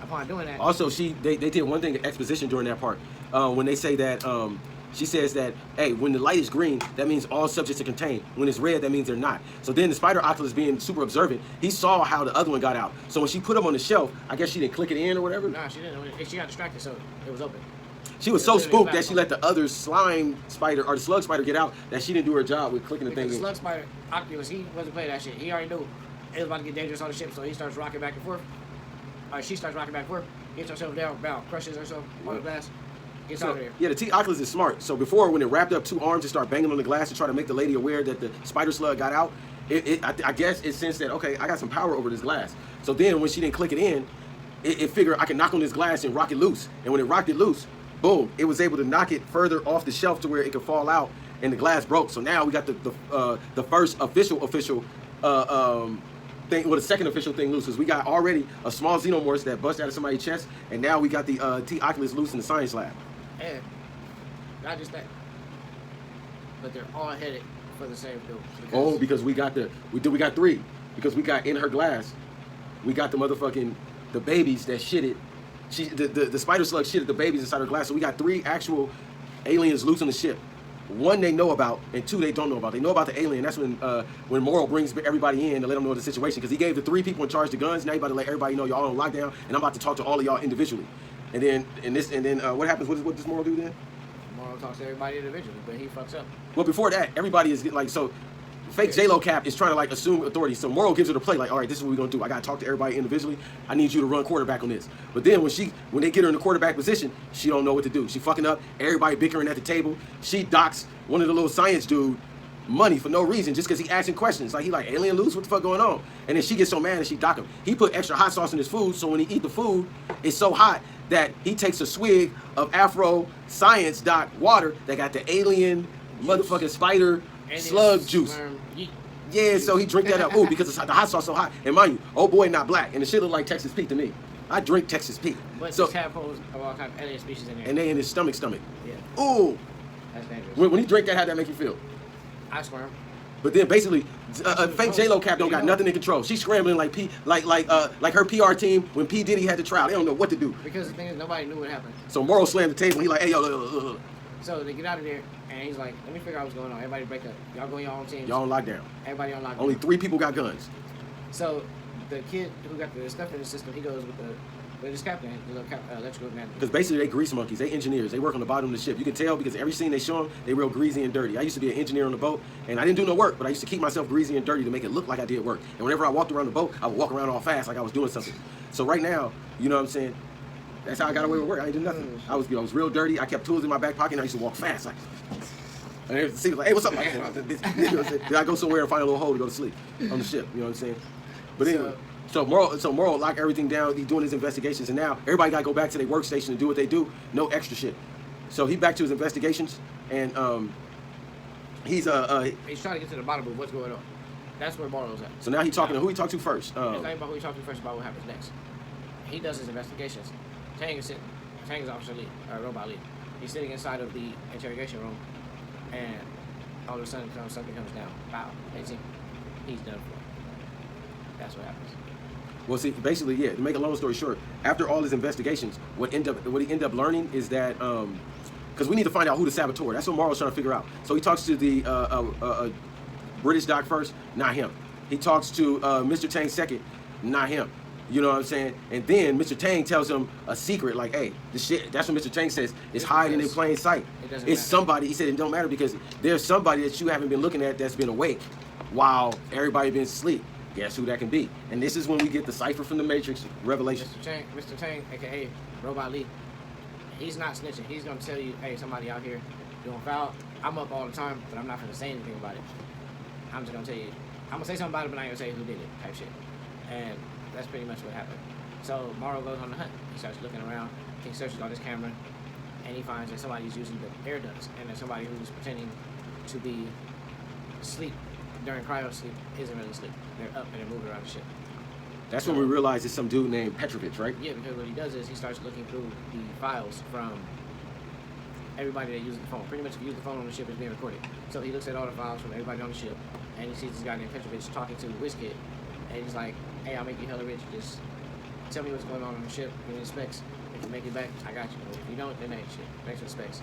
Speaker 1: Upon doing that,
Speaker 2: Also, they did one thing, exposition during that part, when they say that she says that, hey, when the light is green, that means all subjects are contained. When it's red, that means they're not. So then the spider Oculus, being super observant, he saw how the other one got out. So when she put him on the shelf, I guess she didn't click it in or whatever.
Speaker 1: nah, she didn't. She got distracted, so it was open.
Speaker 2: She was so spooked that she let the other slime spider or the slug spider get out that she didn't do her job with clicking the
Speaker 1: Because
Speaker 2: thing
Speaker 1: the
Speaker 2: in.
Speaker 1: slug spider Oculus, he wasn't playing that shit. He already knew it was about to get dangerous on the ship, so he starts rocking back and forth. She starts rocking back and forth, gets herself down, crushes herself on the glass, gets out of there.
Speaker 2: Yeah, the T Oculus is smart. So before, when it wrapped up two arms and started banging on the glass to try to make the lady aware that the spider slug got out, I guess it sensed that, okay, I got some power over this glass. So then when she didn't click it in, it figured I can knock on this glass and rock it loose. And when it rocked it loose, boom, it was able to knock it further off the shelf to where it could fall out, and the glass broke. So now we got the first official thing, well, the second official thing loose, is we got already a small xenomorph that bust out of somebody's chest, and now we got the T Oculus loose in the science lab.
Speaker 1: And not just that, but they're all headed for the same field.
Speaker 2: Oh, because we got three. Because we got in her glass, we got the babies that shitted. The spider slug shitted the babies inside her glass. So we got 3 actual aliens loose on the ship. 1 they know about, and 2 they don't know about. They know about the alien. That's when Morrow brings everybody in to let them know the situation. Because he gave the 3 people in charge the guns. Now he about to let everybody know y'all on lockdown, and I'm about to talk to all of y'all individually. And then what happens? What does Morrow do then?
Speaker 1: Morrow talks to everybody individually, but he fucks up.
Speaker 2: Well, before that, everybody is like, so fake J-Lo Cap is trying to like assume authority. So Morrow gives her the play, like, all right, this is what we're gonna do. I gotta talk to everybody individually. I need you to run quarterback on this. But then when they get her in the quarterback position, she don't know what to do. She fucking up. Everybody bickering at the table. She docks one of the little science dude money for no reason, just because he asking questions. Like, he like, alien loose? What the fuck going on? And then she gets so mad and she dock him. He put extra hot sauce in his food, so when he eat the food, it's so hot that he takes a swig of Afro Science Doc water that got the alien motherfucking spider slug juice. Yeah, so he drink that up. Ooh, because the hot sauce so hot. And mind you, old boy not black, and the shit look like Texas Pete to me. I drink Texas Pete.
Speaker 1: But
Speaker 2: so
Speaker 1: tadpoles of all kinds of alien species in there.
Speaker 2: and they in his stomach.
Speaker 1: Yeah.
Speaker 2: Ooh.
Speaker 1: That's dangerous.
Speaker 2: When you drink that, how'd that make you feel?
Speaker 1: I swear.
Speaker 2: But then basically, fake J-Lo Cap don't got nothing in control. She's scrambling like her PR team when P Diddy had the trial. They don't know what to do.
Speaker 1: Because the thing is, nobody knew what happened.
Speaker 2: So Morrow slammed the table. He like, hey yo.
Speaker 1: So they get out of there, and he's like, let me figure out what's going on. Everybody break up. Y'all go in your own teams.
Speaker 2: Y'all on lockdown.
Speaker 1: Everybody on lockdown.
Speaker 2: Only 3 people got guns.
Speaker 1: So the kid who got the stuff in the system, he goes with this captain, the little electrical man.
Speaker 2: Because basically they grease monkeys, they engineers, they work on the bottom of the ship. You can tell because every scene they show them, they real greasy and dirty. I used to be an engineer on the boat, and I didn't do no work, but I used to keep myself greasy and dirty to make it look like I did work. And whenever I walked around the boat, I would walk around all fast like I was doing something. So right now, you know what I'm saying? That's how I got away with work. I didn't do nothing. I was real dirty. I kept tools in my back pocket, and I used to walk fast. Like, and every scene was like, hey, what's up? Like, then I go somewhere and find a little hole to go to sleep on the ship. You know what I'm saying? But anyway. So Morrow locked everything down. He's doing his investigations, and now everybody got to go back to their workstation and do what they do. No extra shit. So he back to his investigations, and he's trying
Speaker 1: to get to the bottom of what's going on. That's where Morrow's at.
Speaker 2: So now he's talking to who he talked to first.
Speaker 1: It's not about who he talked to first, about what happens next. He does his investigations. Tang is officer lead, robot lead. He's sitting inside of the interrogation room, and all of a sudden something comes down. Wow, they see him. He's done for. That's what happens.
Speaker 2: Well, see, basically, yeah. To make a long story short, after all his investigations, what he ended up learning is that because we need to find out who the saboteur. That's what Morrow's trying to figure out. So he talks to the British doc first, not him. He talks to Mr. Tang second, not him. You know what I'm saying? And then Mr. Tang tells him a secret, like, hey, the shit. That's what Mr. Tang says. It's hiding in plain sight. It's matter. Somebody. He said it don't matter because there's somebody that you haven't been looking at that's been awake while everybody been asleep. Guess who that can be? And this is when we get the cipher from the Matrix revelation.
Speaker 1: Mr. Tang, aka Robot Lee, he's not snitching. He's gonna tell you, hey, somebody out here doing foul. I'm up all the time, but I'm not gonna say anything about it. I'm just gonna tell you, I'm gonna say something about it, but I ain't gonna say who did it, type shit. And that's pretty much what happened. So Morrow goes on the hunt. He starts looking around. He searches on his camera, and he finds that somebody's using the air ducts, and there's somebody who's pretending to be asleep during cryo sleep isn't really sleep. They're up and they're moving around the ship.
Speaker 2: That's when we realized it's some dude named Petrovich, right?
Speaker 1: Yeah, because what he does is he starts looking through the files from everybody that uses the phone. Pretty much if you use the phone on the ship, it's being recorded. So he looks at all the files from everybody on the ship, and he sees this guy named Petrovich talking to WizKid, and he's like, hey, I'll make you hella rich. Just tell me what's going on the ship, give me the specs. If you make it back, I got you. If you don't, then ain't shit. Thanks for the specs.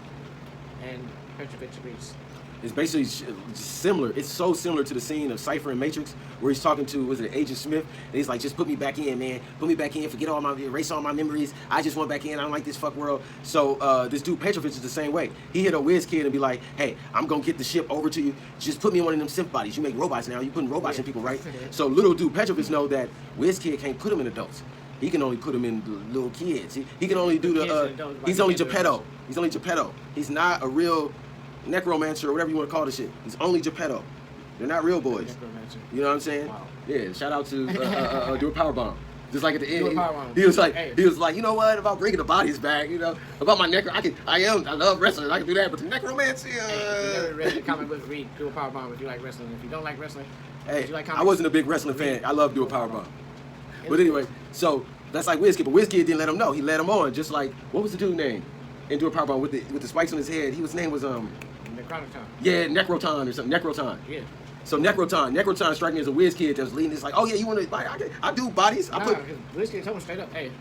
Speaker 1: And Petrovich agrees.
Speaker 2: It's basically similar. It's so similar to the scene of Cypher and Matrix where he's talking to, was it Agent Smith? And he's like, just put me back in, man. Put me back in. Erase all my memories. I just want back in. I don't like this fuck world. So this dude Petrovich is the same way. He hit a WizKid and be like, hey, I'm going to get the ship over to you. Just put me in one of them synth bodies. You make robots now. You putting robots in people, right? So little dude Petrovich know that WizKid can't put him in adults. He can only put him in little kids. He can only do the, he's only Geppetto. He's only Geppetto. He's not a real necromancer or whatever you want to call this shit. He's only Geppetto. They're not real boys.
Speaker 1: Necromancer.
Speaker 2: You know what I'm saying?
Speaker 1: Wow.
Speaker 2: Yeah. Shout out to do a power bomb. Just like at the end,
Speaker 1: Bomb.
Speaker 2: he was like, you know what? About bringing the bodies back, you know, about my I love wrestling. I can do that, but the necromancy.
Speaker 1: If you never read the comic book, read Do a Power Bomb if you like wrestling. If you don't like wrestling,
Speaker 2: Hey,
Speaker 1: you like comics,
Speaker 2: I wasn't a big wrestling fan. I love Do a power bomb. But anyway, so that's like WizKid, but WizKid didn't let him know. He let him on, just like what was the dude name? And Do a power bomb with the spikes on his head. His name was
Speaker 1: Necronoton.
Speaker 2: Yeah, Necroton or something. Necroton.
Speaker 1: Yeah.
Speaker 2: So Necroton struck me as a WizKid that was leading. It's like, oh yeah, you want to? I do bodies.
Speaker 1: Nah, because WizKid told him straight up, hey,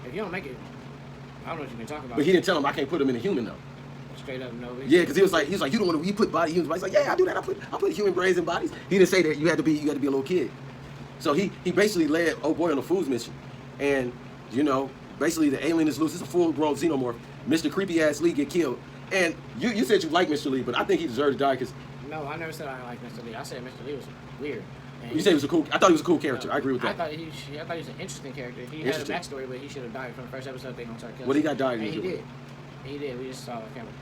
Speaker 1: if you don't make it, I don't know what you can talk about.
Speaker 2: But he didn't tell him I can't put him in a human though.
Speaker 1: Straight up, no.
Speaker 2: Yeah, because he was like, you don't want to. You put body humans. He's like, yeah, I do that. I put human brains in bodies. He didn't say that you had to be a little kid. So he basically led old boy on a fool's mission, and you know, basically the alien is loose. It's a full-grown xenomorph. Mr. Creepy Ass Lee get killed, and you said you like Mr. Lee, but I think he deserved to die because.
Speaker 1: No, I never said I liked Mr. Lee. I said Mr. Lee was weird.
Speaker 2: You said he was a cool. I thought he was a cool character.
Speaker 1: No,
Speaker 2: I agree with that.
Speaker 1: I thought he was an interesting character. He had a backstory, but he should have died from the first episode. They don't start killing.
Speaker 2: What he got died?
Speaker 1: And he did. He did. We just saw it on camera.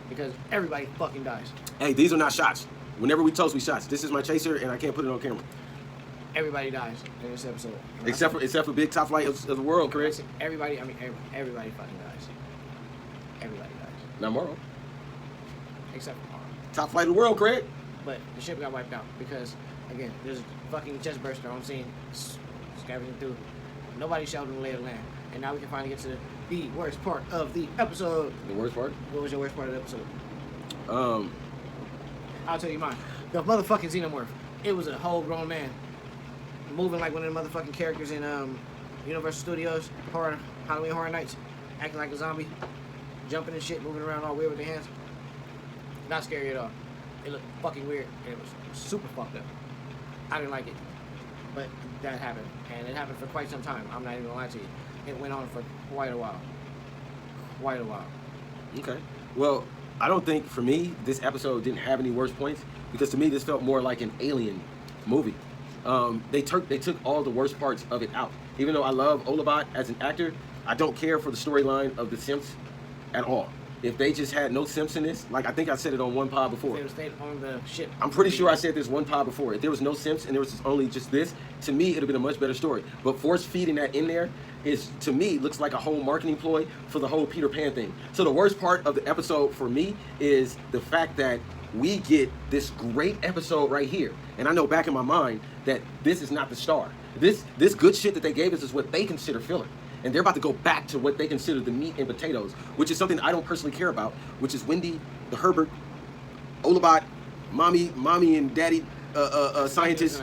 Speaker 1: Because everybody fucking dies.
Speaker 2: Hey, these are not shots. Whenever we toast, we shots. This is my chaser, and I can't put it on camera.
Speaker 1: Everybody dies in this episode.
Speaker 2: Except for big top flight of the world, correct?
Speaker 1: Everybody fucking dies. Everybody dies.
Speaker 2: Not Morrow.
Speaker 1: Except for Morrow.
Speaker 2: Top flight of the world, correct?
Speaker 1: But the ship got wiped out because, again, there's a fucking chest burster on scene, scavenging through. Nobody showed them the lay of the land. And now we can finally get to the worst part of the episode.
Speaker 2: The worst part?
Speaker 1: What was your worst part of the episode? I'll tell you mine. The motherfucking xenomorph. It was a whole grown man moving like one of the motherfucking characters in Universal Studios, Halloween Horror Nights, acting like a zombie, jumping and shit, moving around all weird with their hands. Not scary at all. It looked fucking weird, and it was super fucked up. I didn't like it, but that happened, and it happened for quite some time. I'm not even gonna lie to you. It went on for quite a while.
Speaker 2: Okay. Well, I don't think, for me, this episode didn't have any worse points, because to me, this felt more like an Alien movie. They took all the worst parts of it out. Even though I love Olabot as an actor, I don't care for the storyline of the Simps at all. If they just had no Simps in this, like I think I said it on one pod before.
Speaker 1: If they stayed on the ship.
Speaker 2: I'm pretty sure I said this one pod before. If there was no Simps and there was only just this, to me, it would have been a much better story. But force feeding that in there is, to me, looks like a whole marketing ploy for the whole Peter Pan thing. So the worst part of the episode for me is the fact that we get this great episode right here. And I know back in my mind that this is not the star. This good shit that they gave us is what they consider filler. And they're about to go back to what they consider the meat and potatoes, which is something I don't personally care about, which is Wendy, the Herbert, Olabot, mommy and daddy scientists,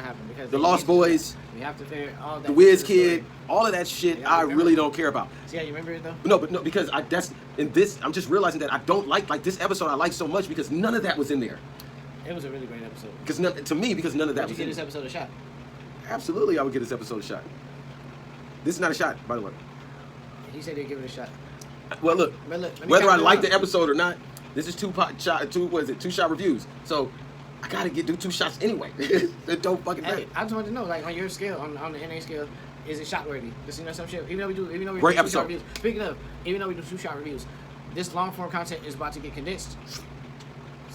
Speaker 2: the Lost Boys,
Speaker 1: we have to figure all that.
Speaker 2: the WizKid, all of that shit I really don't care about.
Speaker 1: See how you remember it though?
Speaker 2: No, because I'm just realizing that I don't like this episode I like so much because none of that was in there.
Speaker 1: It was a really great episode.
Speaker 2: Because none of that was in there.
Speaker 1: Would you give this episode a shot?
Speaker 2: Absolutely, I would give this episode a shot. This is not a shot, by the way.
Speaker 1: He said he'd give it a shot.
Speaker 2: Well, look, whether I like the episode or not, this is 2shot Reviewz. So I gotta do 2 shots anyway. It don't fucking matter.
Speaker 1: Hey, I just wanted to know, like on your scale, on the NA scale, is it shot worthy? Just some shit. Even though we do
Speaker 2: Great
Speaker 1: 2shot
Speaker 2: episode.
Speaker 1: reviews. Speaking of, even though we do 2shot reviews, this long form content is about to get condensed.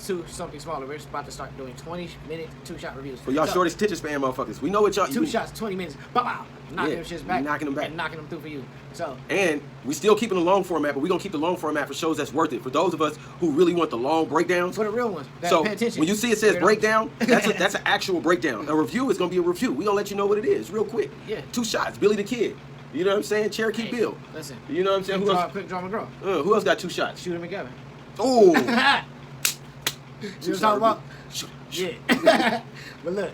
Speaker 1: to something smaller. We're just about to start doing 20-minute 2shot reviews.
Speaker 2: For y'all short attention span motherfuckers, we know what y'all...
Speaker 1: 2 shots, 20 minutes. Bow. Knocking them shits back.
Speaker 2: Knocking them back.
Speaker 1: And knocking them through for you. So.
Speaker 2: And we still keeping the long format, but we're going to keep the long format for shows that's worth it. For those of us who really want the long breakdowns.
Speaker 1: For the real ones.
Speaker 2: So
Speaker 1: pay attention.
Speaker 2: when you see it says breakdown, that's an actual breakdown. A review is going to be a review. We're going to let you know what it is real quick.
Speaker 1: Yeah.
Speaker 2: 2 shots. Billy the Kid. You know what I'm saying? Cherokee Bill.
Speaker 1: Listen.
Speaker 2: You know what I'm saying?
Speaker 1: Quick draw McGraw.
Speaker 2: Who else got 2 shots?
Speaker 1: Shooter McGavin.
Speaker 2: Oh.
Speaker 1: You know what I'm talking about? Yeah. But look,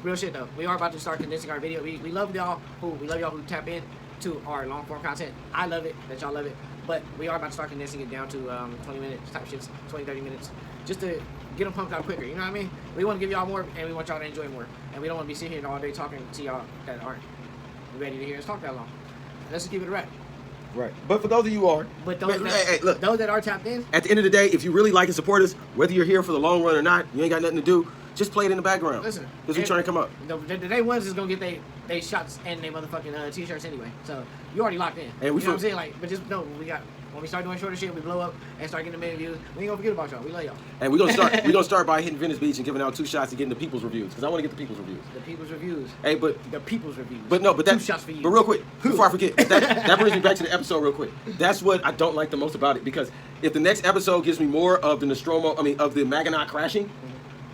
Speaker 1: real shit though. We are about to start condensing our video. We love y'all who tap in to our long form content. I love it that y'all love it. But we are about to start condensing it down to 20 minutes type shits, 20, 30 minutes. Just to get them pumped out quicker. You know what I mean? We want to give y'all more and we want y'all to enjoy more. And we don't want to be sitting here all day talking to y'all that aren't ready to hear us talk that long. Let's just keep it a wrap.
Speaker 2: Right. But for those of you who are,
Speaker 1: but those
Speaker 2: look,
Speaker 1: those that are tapped in,
Speaker 2: at the end of the day, if you really like and support us, whether you're here for the long run or not, you ain't got nothing to do, just play it in the background.
Speaker 1: Listen,
Speaker 2: because we're trying to come up.
Speaker 1: The day ones is gonna get they shots and they motherfucking t-shirts anyway. So you already locked in.
Speaker 2: And we
Speaker 1: you know what I'm saying? Like, but just know when we start doing shorter shit, we blow up and start getting a million views. We ain't gonna forget about y'all. We love y'all.
Speaker 2: And we're gonna start by hitting Venice Beach and giving out 2 shots and getting the people's reviews because I want to get the people's reviews.
Speaker 1: The people's reviews.
Speaker 2: Hey, but
Speaker 1: the people's reviews.
Speaker 2: But no, but that
Speaker 1: 2 shots for you.
Speaker 2: But real quick, before I forget, that brings me back to the episode real quick. That's what I don't like the most about it because if the next episode gives me more of the Nostromo, of the Maginot crashing,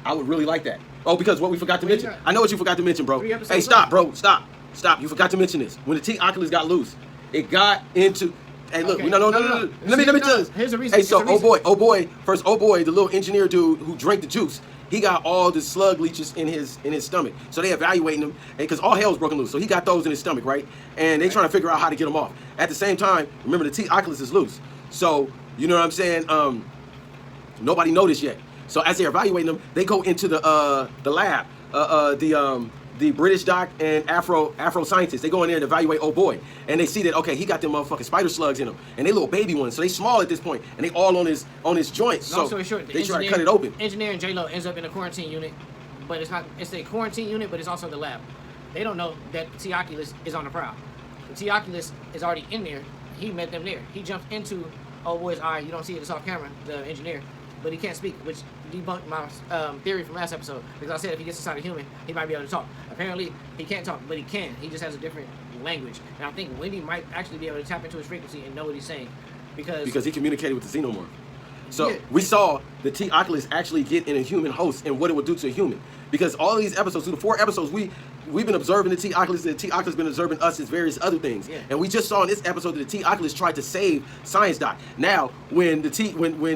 Speaker 2: I would really like that. Oh, because what we forgot to mention. I know what you forgot to mention, bro. Hey, stop, bro. Stop. You forgot to mention this. When the T Oculus got loose, it got into. Hey, look,
Speaker 1: okay.
Speaker 2: no. Let me tell you.
Speaker 1: Here's the reason.
Speaker 2: Hey, so, oh boy, the little engineer dude who drank the juice, he got all the slug leeches in his stomach. So they evaluating him, because all hell's broken loose. So he got those in his stomach, right? And they trying to figure out how to get him off. At the same time, remember the T Oculus is loose. So, you know what I'm saying? Nobody noticed yet. So as they're evaluating them, they go into the lab, the British doc and Afro scientists. They go in there and evaluate old boy, and they see that okay, he got them motherfucking spider slugs in him, and they little baby ones, so they small at this point, and they all on his joints. So
Speaker 1: short,
Speaker 2: they try to cut it open.
Speaker 1: Engineer and J-Lo ends up in a quarantine unit, but it's a quarantine unit, but it's also the lab. They don't know that T Oculus is on the prowl. The T Oculus is already in there. He met them there. He jumped into old boy's eye. You don't see it, it's off camera, the engineer. But he can't speak, which debunked my theory from last episode. Because I said if he gets inside a human, he might be able to talk. Apparently, he can't talk, but he can. He just has a different language. And I think Wendy might actually be able to tap into his frequency and know what he's saying. Because he
Speaker 2: communicated with the xenomorph. So
Speaker 1: yeah.
Speaker 2: We saw the T Oculus actually get in a human host and what it would do to a human. Because all of these episodes, through the 4 episodes, we've been observing the T Oculus, and the T Oculus been observing us as various other things.
Speaker 1: Yeah.
Speaker 2: And we just saw in this episode that the T Oculus tried to save Science Doc. Now, when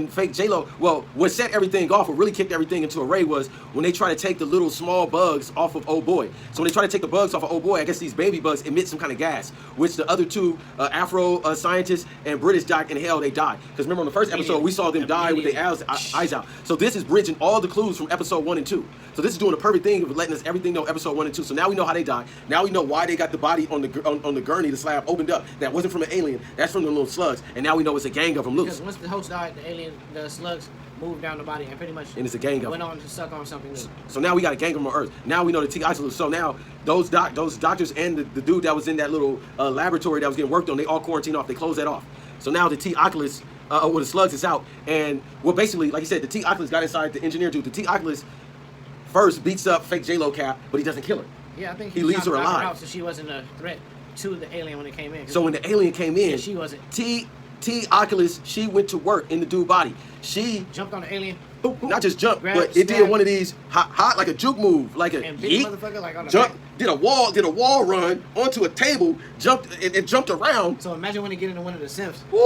Speaker 2: fake J-Lo, what set everything off, what really kicked everything into array was when they try to take the little small bugs off of old boy. So when they try to take the bugs off of old boy, I guess these baby bugs emit some kind of gas, which the other 2 Afro scientists and British doc in hell, they died. Because remember on the first episode, we saw them die with their eyes out. So this is bridging all the clues from episode 1 and 2. So this is doing a perfect thing of letting us everything know episode 1 and 2. So now we know how they died. Now we know why they got the body on the gurney, the slab opened up. That wasn't from an alien. That's from the little slugs. And now we know it's a gang of them loose.
Speaker 1: Because once the host died, the slugs moved down the body and pretty much
Speaker 2: and it's a gang of
Speaker 1: went on to suck on something new.
Speaker 2: So now we got a gang of them on Earth. Now we know the T Oculus. So now those doctors and the dude that was in that little laboratory that was getting worked on, they all quarantined off. They closed that off. So now the T Oculus, with the slugs is out. And basically, like you said, the T Oculus got inside the engineer dude. The T Oculus first beats up fake J-Lo Cap, but he doesn't kill her.
Speaker 1: Yeah, I think
Speaker 2: he leaves her alive.
Speaker 1: Out so she wasn't a threat to the alien when it came in.
Speaker 2: So when the alien came in,
Speaker 1: she wasn't.
Speaker 2: T Oculus, she went to work in the dude body. She
Speaker 1: jumped on the alien.
Speaker 2: Boop, boop, not just jumped, but it did one of these hot like a juke move, like a yeet.
Speaker 1: Motherfucker, like on the
Speaker 2: jump,
Speaker 1: back.
Speaker 2: did a wall run onto a table, jumped and jumped around.
Speaker 1: So imagine when it get into one of the Sims.
Speaker 2: Ooh,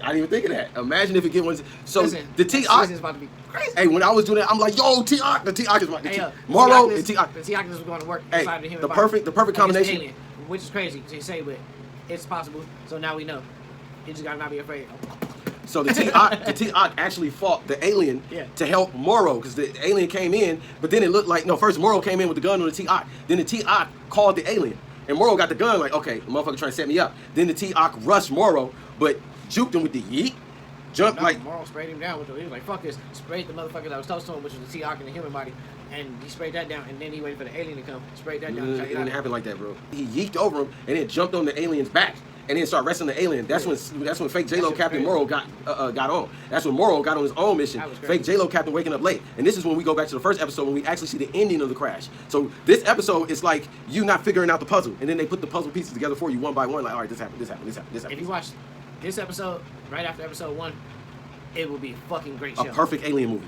Speaker 2: I didn't even think of that. Imagine if it get one. So
Speaker 1: listen,
Speaker 2: the T Oculus
Speaker 1: is about to be crazy.
Speaker 2: Hey, when I was doing that, I'm like, yo, the T Oculus about
Speaker 1: to
Speaker 2: Morrow
Speaker 1: and T Oculus. The T Oculus was going to work inside the human
Speaker 2: body. The perfect combination.
Speaker 1: Alien, which is crazy to say, but it's possible. So now we know. You just gotta not be afraid.
Speaker 2: So the T Oc actually fought the alien to help Morrow because the alien came in, but then it looked like first Morrow came in with the gun on the T Oc. Then the T Oc called the alien, and Morrow got the gun like, okay, the motherfucker trying to set me up. Then the T Oc rushed Morrow, but juked him with the yeet. Jumped like
Speaker 1: Morrow sprayed him down with he was like, fuck this, sprayed the motherfucker that was close to him, which was the T Oc in the human body, and he sprayed that down, and then he waited for the alien to come, sprayed that down.
Speaker 2: It didn't happen like that, bro. He yeeked over him and then jumped on the alien's back. and then start wrestling the alien. That's when fake J-Lo Captain Morrow got on. That's when Morrow got on his own mission. Fake J-Lo Captain waking up late. And this is when we go back to the first episode when we actually see the ending of the crash. So this episode is like you not figuring out the puzzle, and then they put the puzzle pieces together for you one by one. Like, all right, this happened, this happened, this happened, this happened.
Speaker 1: If you watch this episode right after episode 1, it will be a fucking great show.
Speaker 2: A perfect alien movie.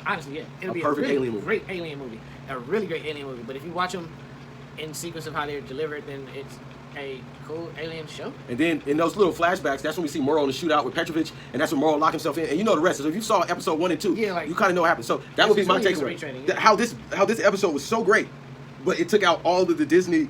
Speaker 1: Honestly, yeah, it'll be
Speaker 2: perfect
Speaker 1: a really
Speaker 2: alien movie.
Speaker 1: great alien movie. A really great alien movie. But if you watch them in sequence of how they're delivered, then it's a cool alien show.
Speaker 2: And then in those little flashbacks, that's when we see Morrow in the shootout with Petrovich, and that's when Morrow locked himself in. And you know the rest. So if you saw episode 1 and 2, you kind of know what happened. So that would be my takeaway. How this episode was so great, but it took out all of the Disney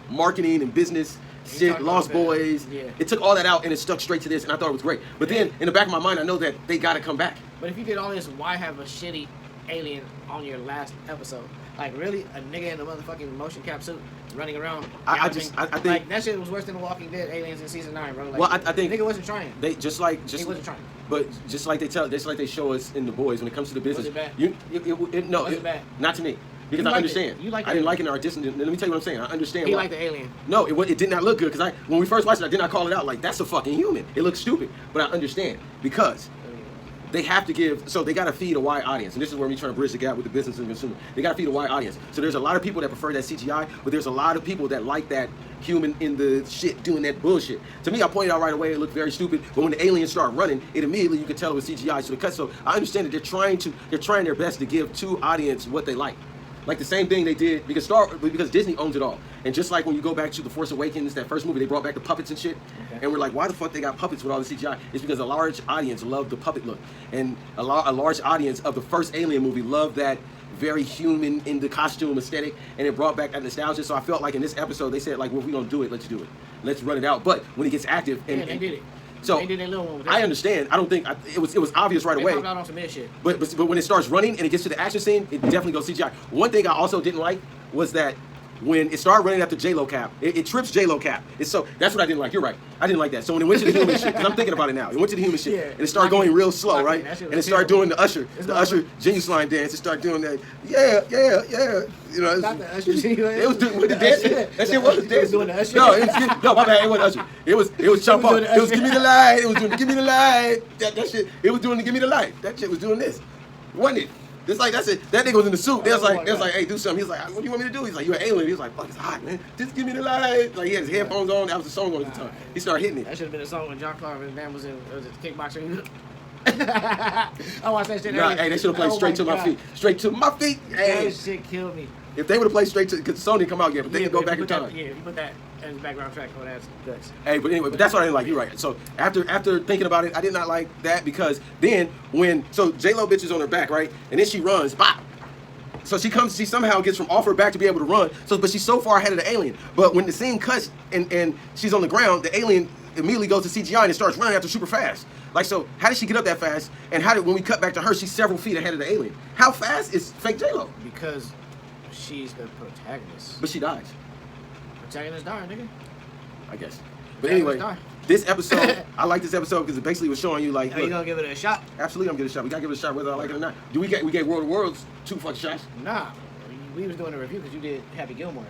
Speaker 2: marketing and business shit, Lost Boys. Yeah. It took all that out and it stuck straight to this, and I thought it was great. But then in the back of my mind, I know that they got to come back.
Speaker 1: But if you did all this, why have a shitty alien on your last episode? Like, really? A nigga in a motherfucking motion cap suit running around?
Speaker 2: I think
Speaker 1: like, that shit was worse than the Walking Dead aliens in season 9, bro. Like,
Speaker 2: well, I think
Speaker 1: the nigga wasn't trying.
Speaker 2: He
Speaker 1: wasn't trying.
Speaker 2: But just like they show us in The Boys, when it comes to the business,
Speaker 1: was it bad?
Speaker 2: Was it
Speaker 1: bad?
Speaker 2: Not to me. Because I understand. I didn't like it in our distance. Let me tell you what I'm saying. I understand.
Speaker 1: He liked the alien.
Speaker 2: No, it did not look good. Because when we first watched it, I did not call it out. Like, that's a fucking human. It looks stupid. But I understand. Because they have to give, so they got to feed a wide audience. And this is where we trying to bridge the gap with the business and the consumer. They got to feed a wide audience. So there's a lot of people that prefer that CGI, but there's a lot of people that like that human in the shit doing that bullshit. To me, I pointed out right away, it looked very stupid. But when the aliens start running, it immediately, you could tell it was CGI. So the cut. So I understand that they're trying their best to give to audience what they like. Like the same thing they did, because Disney owns it all. And just like when you go back to The Force Awakens, that first movie, they brought back the puppets and shit. Okay. And we're like, why the fuck they got puppets with all the CGI? It's because a large audience loved the puppet look. And a large audience of the first Alien movie loved that very human in the costume aesthetic, and it brought back that nostalgia. So I felt like in this episode, they said, like, well, if we're going to do it, let's do it. Let's run it out. But when it gets active...
Speaker 1: they did it.
Speaker 2: So
Speaker 1: they did that little one with
Speaker 2: I understand. I don't think it was obvious right away.
Speaker 1: Popped out on some mid shit.
Speaker 2: But when it starts running and it gets to the action scene, it definitely goes CGI. One thing I also didn't like was that when it started running after J-Lo Cap, it trips J-Lo Cap. That's what I didn't like. You're right. I didn't like that. So when it went to the human shit, because I'm thinking about it now, it went to the human shit, and it started going real slow, right? And it started doing the Usher Genuine dance. It started doing that, yeah. You know,
Speaker 1: not the Usher Genuine.
Speaker 2: It was doing with the dance. That shit wasn't dancing.
Speaker 1: Doing the Usher.
Speaker 2: No, my bad. It wasn't Usher. It was Chump Up. It was Give Me the Light. It was doing the Give Me the Light. That shit. It was doing the Give Me the Light. That shit was doing this, wasn't it? It's like that's it. That nigga was in the suit. They was like, hey, do something. He's like, what do you want me to do? He's like, you're an alien. He was like, fuck, it's hot, man. Just give me the light. Like, he had his headphones on. That was the song on at the time. He started hitting it.
Speaker 1: That should have been a song when John Clark and Dan was in kickboxing. I watched that shit.
Speaker 2: Hey, they should have played Straight to My Feet. Straight to My Feet. Hey.
Speaker 1: That shit killed me.
Speaker 2: If they would have played Straight to, because the song didn't come out yet, but they can go back in time.
Speaker 1: Yeah, if you put that as a background track, oh, that's guts.
Speaker 2: Hey, but anyway, but that's what I didn't like. You're right. So after thinking about it, I did not like that, because then so J-Lo bitch is on her back, right? And then she runs, bop. So she somehow gets from off her back to be able to run. But she's so far ahead of the alien. But when the scene cuts and she's on the ground, the alien immediately goes to CGI and it starts running after super fast. Like, so how did she get up that fast? And when we cut back to her, she's several feet ahead of the alien. How fast is fake J-Lo?
Speaker 1: Because she's the protagonist.
Speaker 2: But she dies.
Speaker 1: Protagonist died, nigga.
Speaker 2: I guess. But anyway, this episode, I like this episode because it basically was showing you, like,
Speaker 1: are you gonna give it a shot?
Speaker 2: Absolutely, I'm gonna give it a shot. We gotta give it a shot whether I like it or not. We gave World of Worlds 2 fucking shots?
Speaker 1: Nah, we was doing a review because you did Happy Gilmore,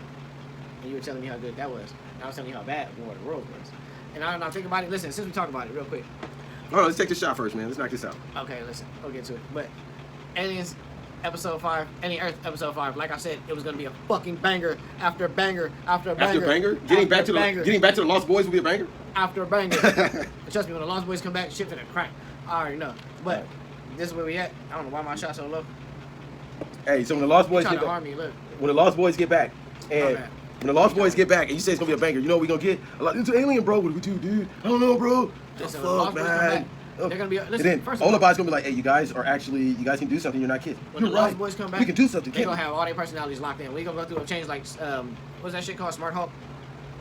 Speaker 1: and you were telling me how good that was. And I was telling you how bad World of Worlds was. And I don't know, think about it. Listen, since we talked about it real quick.
Speaker 2: Hold on, let's take this shot first, man. Let's knock this out.
Speaker 1: Okay, listen, we'll get to it. But Aliens Episode 5, Alien Earth Episode 5, like I said, it was gonna be a fucking banger after banger after banger.
Speaker 2: After banger? Getting back to the Lost Boys will be a banger?
Speaker 1: After a banger. Trust me, when the Lost Boys come back, shit finna crack. I already know. But this is where we at. I don't know why my shot's so low.
Speaker 2: Hey, so when the Lost Boys get back, when the Lost Boys get back, and when the Lost Boys get back, and you say it's gonna be a banger, you know what we gonna get? It's an alien, bro. What do we do, dude? I don't know, bro.
Speaker 1: Listen,
Speaker 2: fuck, man.
Speaker 1: They're gonna be. Listen,
Speaker 2: and then
Speaker 1: first of all,
Speaker 2: Olabay's gonna be like, hey, you guys can do something. You're not kids.
Speaker 1: When the Lost Boys come back,
Speaker 2: we can do something.
Speaker 1: They're gonna have all their personalities locked in. We gonna go through a change like what's that shit called, Smart Hulk,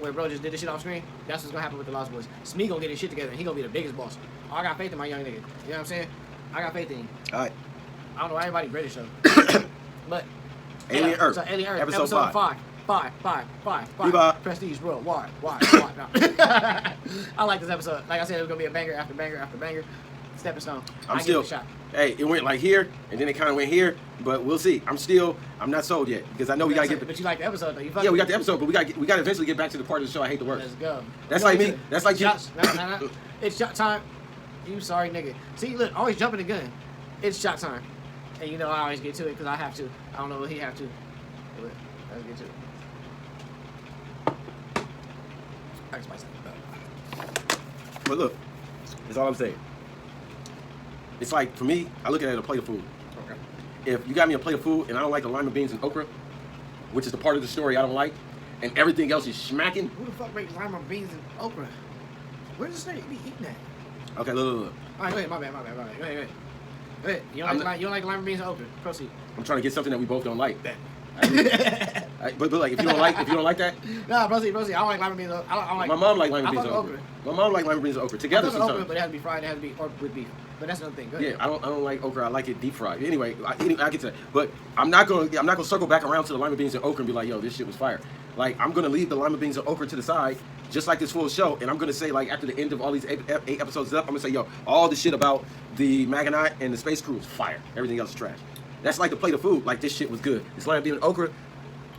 Speaker 1: where bro just did this shit off screen. That's what's gonna happen with the Lost Boys. Smee gonna get his shit together, and he gonna be the biggest boss. I got faith in my young nigga. You know what I'm saying? I got faith in him.
Speaker 2: All right.
Speaker 1: I don't know why everybody British though. But
Speaker 2: Alien Earth.
Speaker 1: So Alien Earth
Speaker 2: Episode 5.
Speaker 1: 5. Prestige World. Why? No. I like this episode. Like I said, it was gonna be a banger after banger after banger. stepping stone.
Speaker 2: I'm
Speaker 1: I
Speaker 2: still.
Speaker 1: give it a shot.
Speaker 2: Hey, it went like here, and then it kind of went here, but we'll see. I'm not sold yet because I know we gotta get.
Speaker 1: But you like the episode though.
Speaker 2: Yeah, we got the episode, but we got to eventually get back to the part of the show I hate the worst.
Speaker 1: Let's go.
Speaker 2: That's like me. That's like you.
Speaker 1: Shots. No. It's shot time. You sorry nigga. See, look, always jumping the gun. It's shot time. And you know I always get to it because I have to. I don't know what he have to. But let's get to it. That's my stuff.
Speaker 2: But look, that's all I'm saying. It's like, for me, I look at it as a plate of food.
Speaker 1: Okay.
Speaker 2: If you got me a plate of food and I don't like the lima beans and okra, which is the part of the story I don't like, and everything else is smacking.
Speaker 1: Who the fuck makes lima beans and okra? Where's this nigga be eating that?
Speaker 2: Okay, look.
Speaker 1: All right, go ahead. My bad. Go ahead. You don't like lima beans and okra? Proceed.
Speaker 2: I'm trying to get something that we both don't like.
Speaker 1: Bet.
Speaker 2: But like, if you don't like that,
Speaker 1: Nah, proceed. I don't like lima beans. I don't like.
Speaker 2: my mom like lima
Speaker 1: I
Speaker 2: beans
Speaker 1: fuck
Speaker 2: and okra. My mom like lima beans and okra together
Speaker 1: I fuck okra,
Speaker 2: sometimes.
Speaker 1: but it has to be fried. It has to be or with beef. But that's another thing. Go ahead.
Speaker 2: Yeah, I don't like okra. I like it deep fried. Anyway, I get to that. But I'm not gonna circle back around to the lima beans and okra and be like, yo, this shit was fire. Like, I'm gonna leave the lima beans and okra to the side, just like this full show, and I'm gonna say, like, after the end of all these eight episodes up, I'm gonna say, yo, all the shit about the Magonaut and the space crew is fire. Everything else is trash. That's like the plate of food. Like, this shit was good. This lima bean and okra,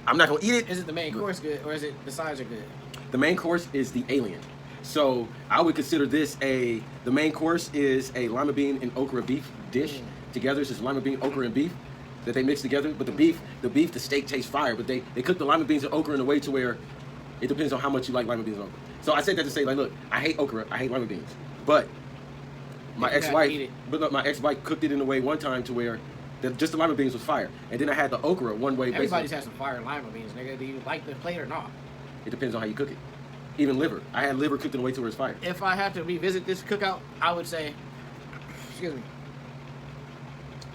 Speaker 2: I'm not gonna eat it.
Speaker 1: Is it the main course good, or is it the sides are good?
Speaker 2: The main course is the alien. So I would consider this the main course is a lima bean and okra beef dish. Together it's just lima bean, okra, and beef that they mix together. But the steak tastes fire. But they cook the lima beans and okra in a way to where it depends on how much you like lima beans and okra. So I said that to say, like, look, I hate okra, I hate lima beans. But my ex-wife cooked it in a way one time to where just the lima beans was fire. And then I had the okra one way.
Speaker 1: Everybody's had some fire lima beans, nigga. Do you like the plate or not?
Speaker 2: It depends on how you cook it. Even liver. I had liver cooked in a way to where it's fire.
Speaker 1: If I had to revisit this cookout, I would say, excuse me,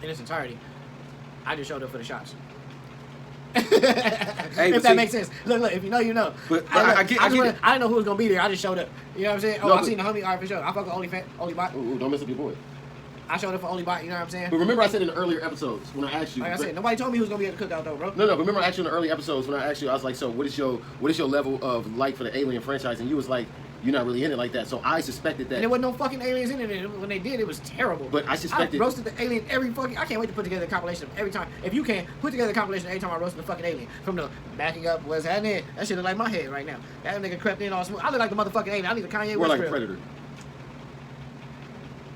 Speaker 1: in its entirety, I just showed up for the shots. If that makes sense. Look, if you know, you know.
Speaker 2: But
Speaker 1: I
Speaker 2: get
Speaker 1: didn't know who was gonna be there. I just showed up. You know what I'm saying? Oh,
Speaker 2: No,
Speaker 1: I seen the homie. All right, for sure. I fuck with Oli Bot.
Speaker 2: Ooh, don't mess up your boy.
Speaker 1: I showed up for Oli Bot. You know what I'm saying?
Speaker 2: But remember I said in the earlier episodes when I asked you.
Speaker 1: Like I said, nobody told me who was gonna be at the cookout though, bro.
Speaker 2: No, but remember I asked you in the early episodes when I asked you, I was like, so what is your level of like for the Alien franchise? And you was like, you're not really in it like that. So I suspected that.
Speaker 1: And there wasn't no fucking aliens in it. When they did, it was terrible.
Speaker 2: But I suspected.
Speaker 1: I roasted the alien every fucking. I can't wait to put together a compilation of every time. If you can, put together a compilation every time I roasted the fucking alien. From the backing up, what's happening? That shit look like my head right now. That nigga crept in all smooth. I look like the motherfucking alien. I need a Kanye West.
Speaker 2: We're like a
Speaker 1: grill.
Speaker 2: predator.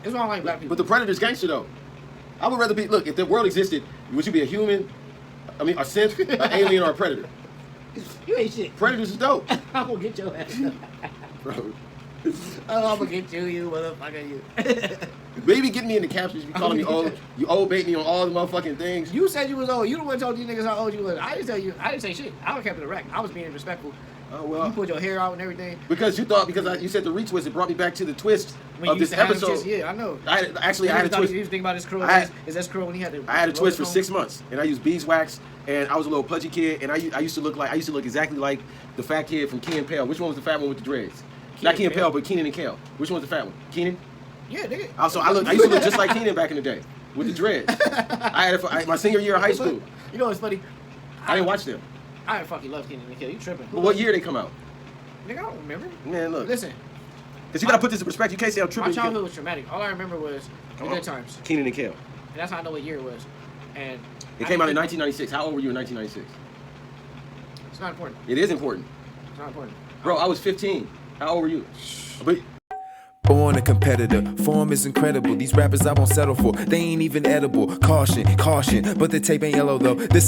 Speaker 1: It's why I like black people.
Speaker 2: But the predator's gangster though. I would rather be. Look, if the world existed, would you be a human? I mean, a synth, an alien, or a predator?
Speaker 1: You ain't shit.
Speaker 2: Predators is dope,
Speaker 1: I'm gonna get your ass.
Speaker 2: bro.
Speaker 1: Oh, I'm gonna get you motherfucker, you.
Speaker 2: Baby, get me in the captions. You calling me old? You old bait me on all the motherfucking things.
Speaker 1: You said you was old. You the one told these niggas how old you was. I didn't tell you. I didn't say shit. I kept it erect. I was being respectful.
Speaker 2: Oh well.
Speaker 1: You pulled your hair out and everything.
Speaker 2: Because you said the retwist, it brought me back to the twist
Speaker 1: When
Speaker 2: of
Speaker 1: you
Speaker 2: this
Speaker 1: used to have them
Speaker 2: episode.
Speaker 1: shits, yeah, I know.
Speaker 2: I had a twist.
Speaker 1: You was thinking about this curl.
Speaker 2: I
Speaker 1: Is that curl when he had the?
Speaker 2: I had a twist for
Speaker 1: rose
Speaker 2: 6 months, and I used beeswax, and I was a little pudgy kid, and I used to look exactly like the fat kid from Key and Peele. Which one was the fat one with the dreads? Not Key and Peele, but Keenan and Kel. Which one was the fat one? Keenan.
Speaker 1: Yeah, nigga.
Speaker 2: Also, I used to look just like Keenan back in the day with the dreads. I had it for my senior year of high school.
Speaker 1: You know what's funny?
Speaker 2: I didn't watch them.
Speaker 1: I fucking love Kenan and Kel. You tripping?
Speaker 2: But what year they come out?
Speaker 1: Nigga, I don't remember.
Speaker 2: Man, look.
Speaker 1: Listen,
Speaker 2: Because you gotta put this in perspective. You can't say I'm tripping.
Speaker 1: my childhood was traumatic. All I remember was the good times,
Speaker 2: Keenan and Kel.
Speaker 1: and that's how I know what year it was. And
Speaker 2: It came out in 1996. How old were you in 1996?
Speaker 1: It's not important.
Speaker 2: It is important.
Speaker 1: It's not important.
Speaker 2: Bro, I was 15. How old were you? But
Speaker 3: Born a competitor, form is incredible. These rappers I won't settle for, they ain't even edible. Caution, caution, but the tape ain't yellow though. This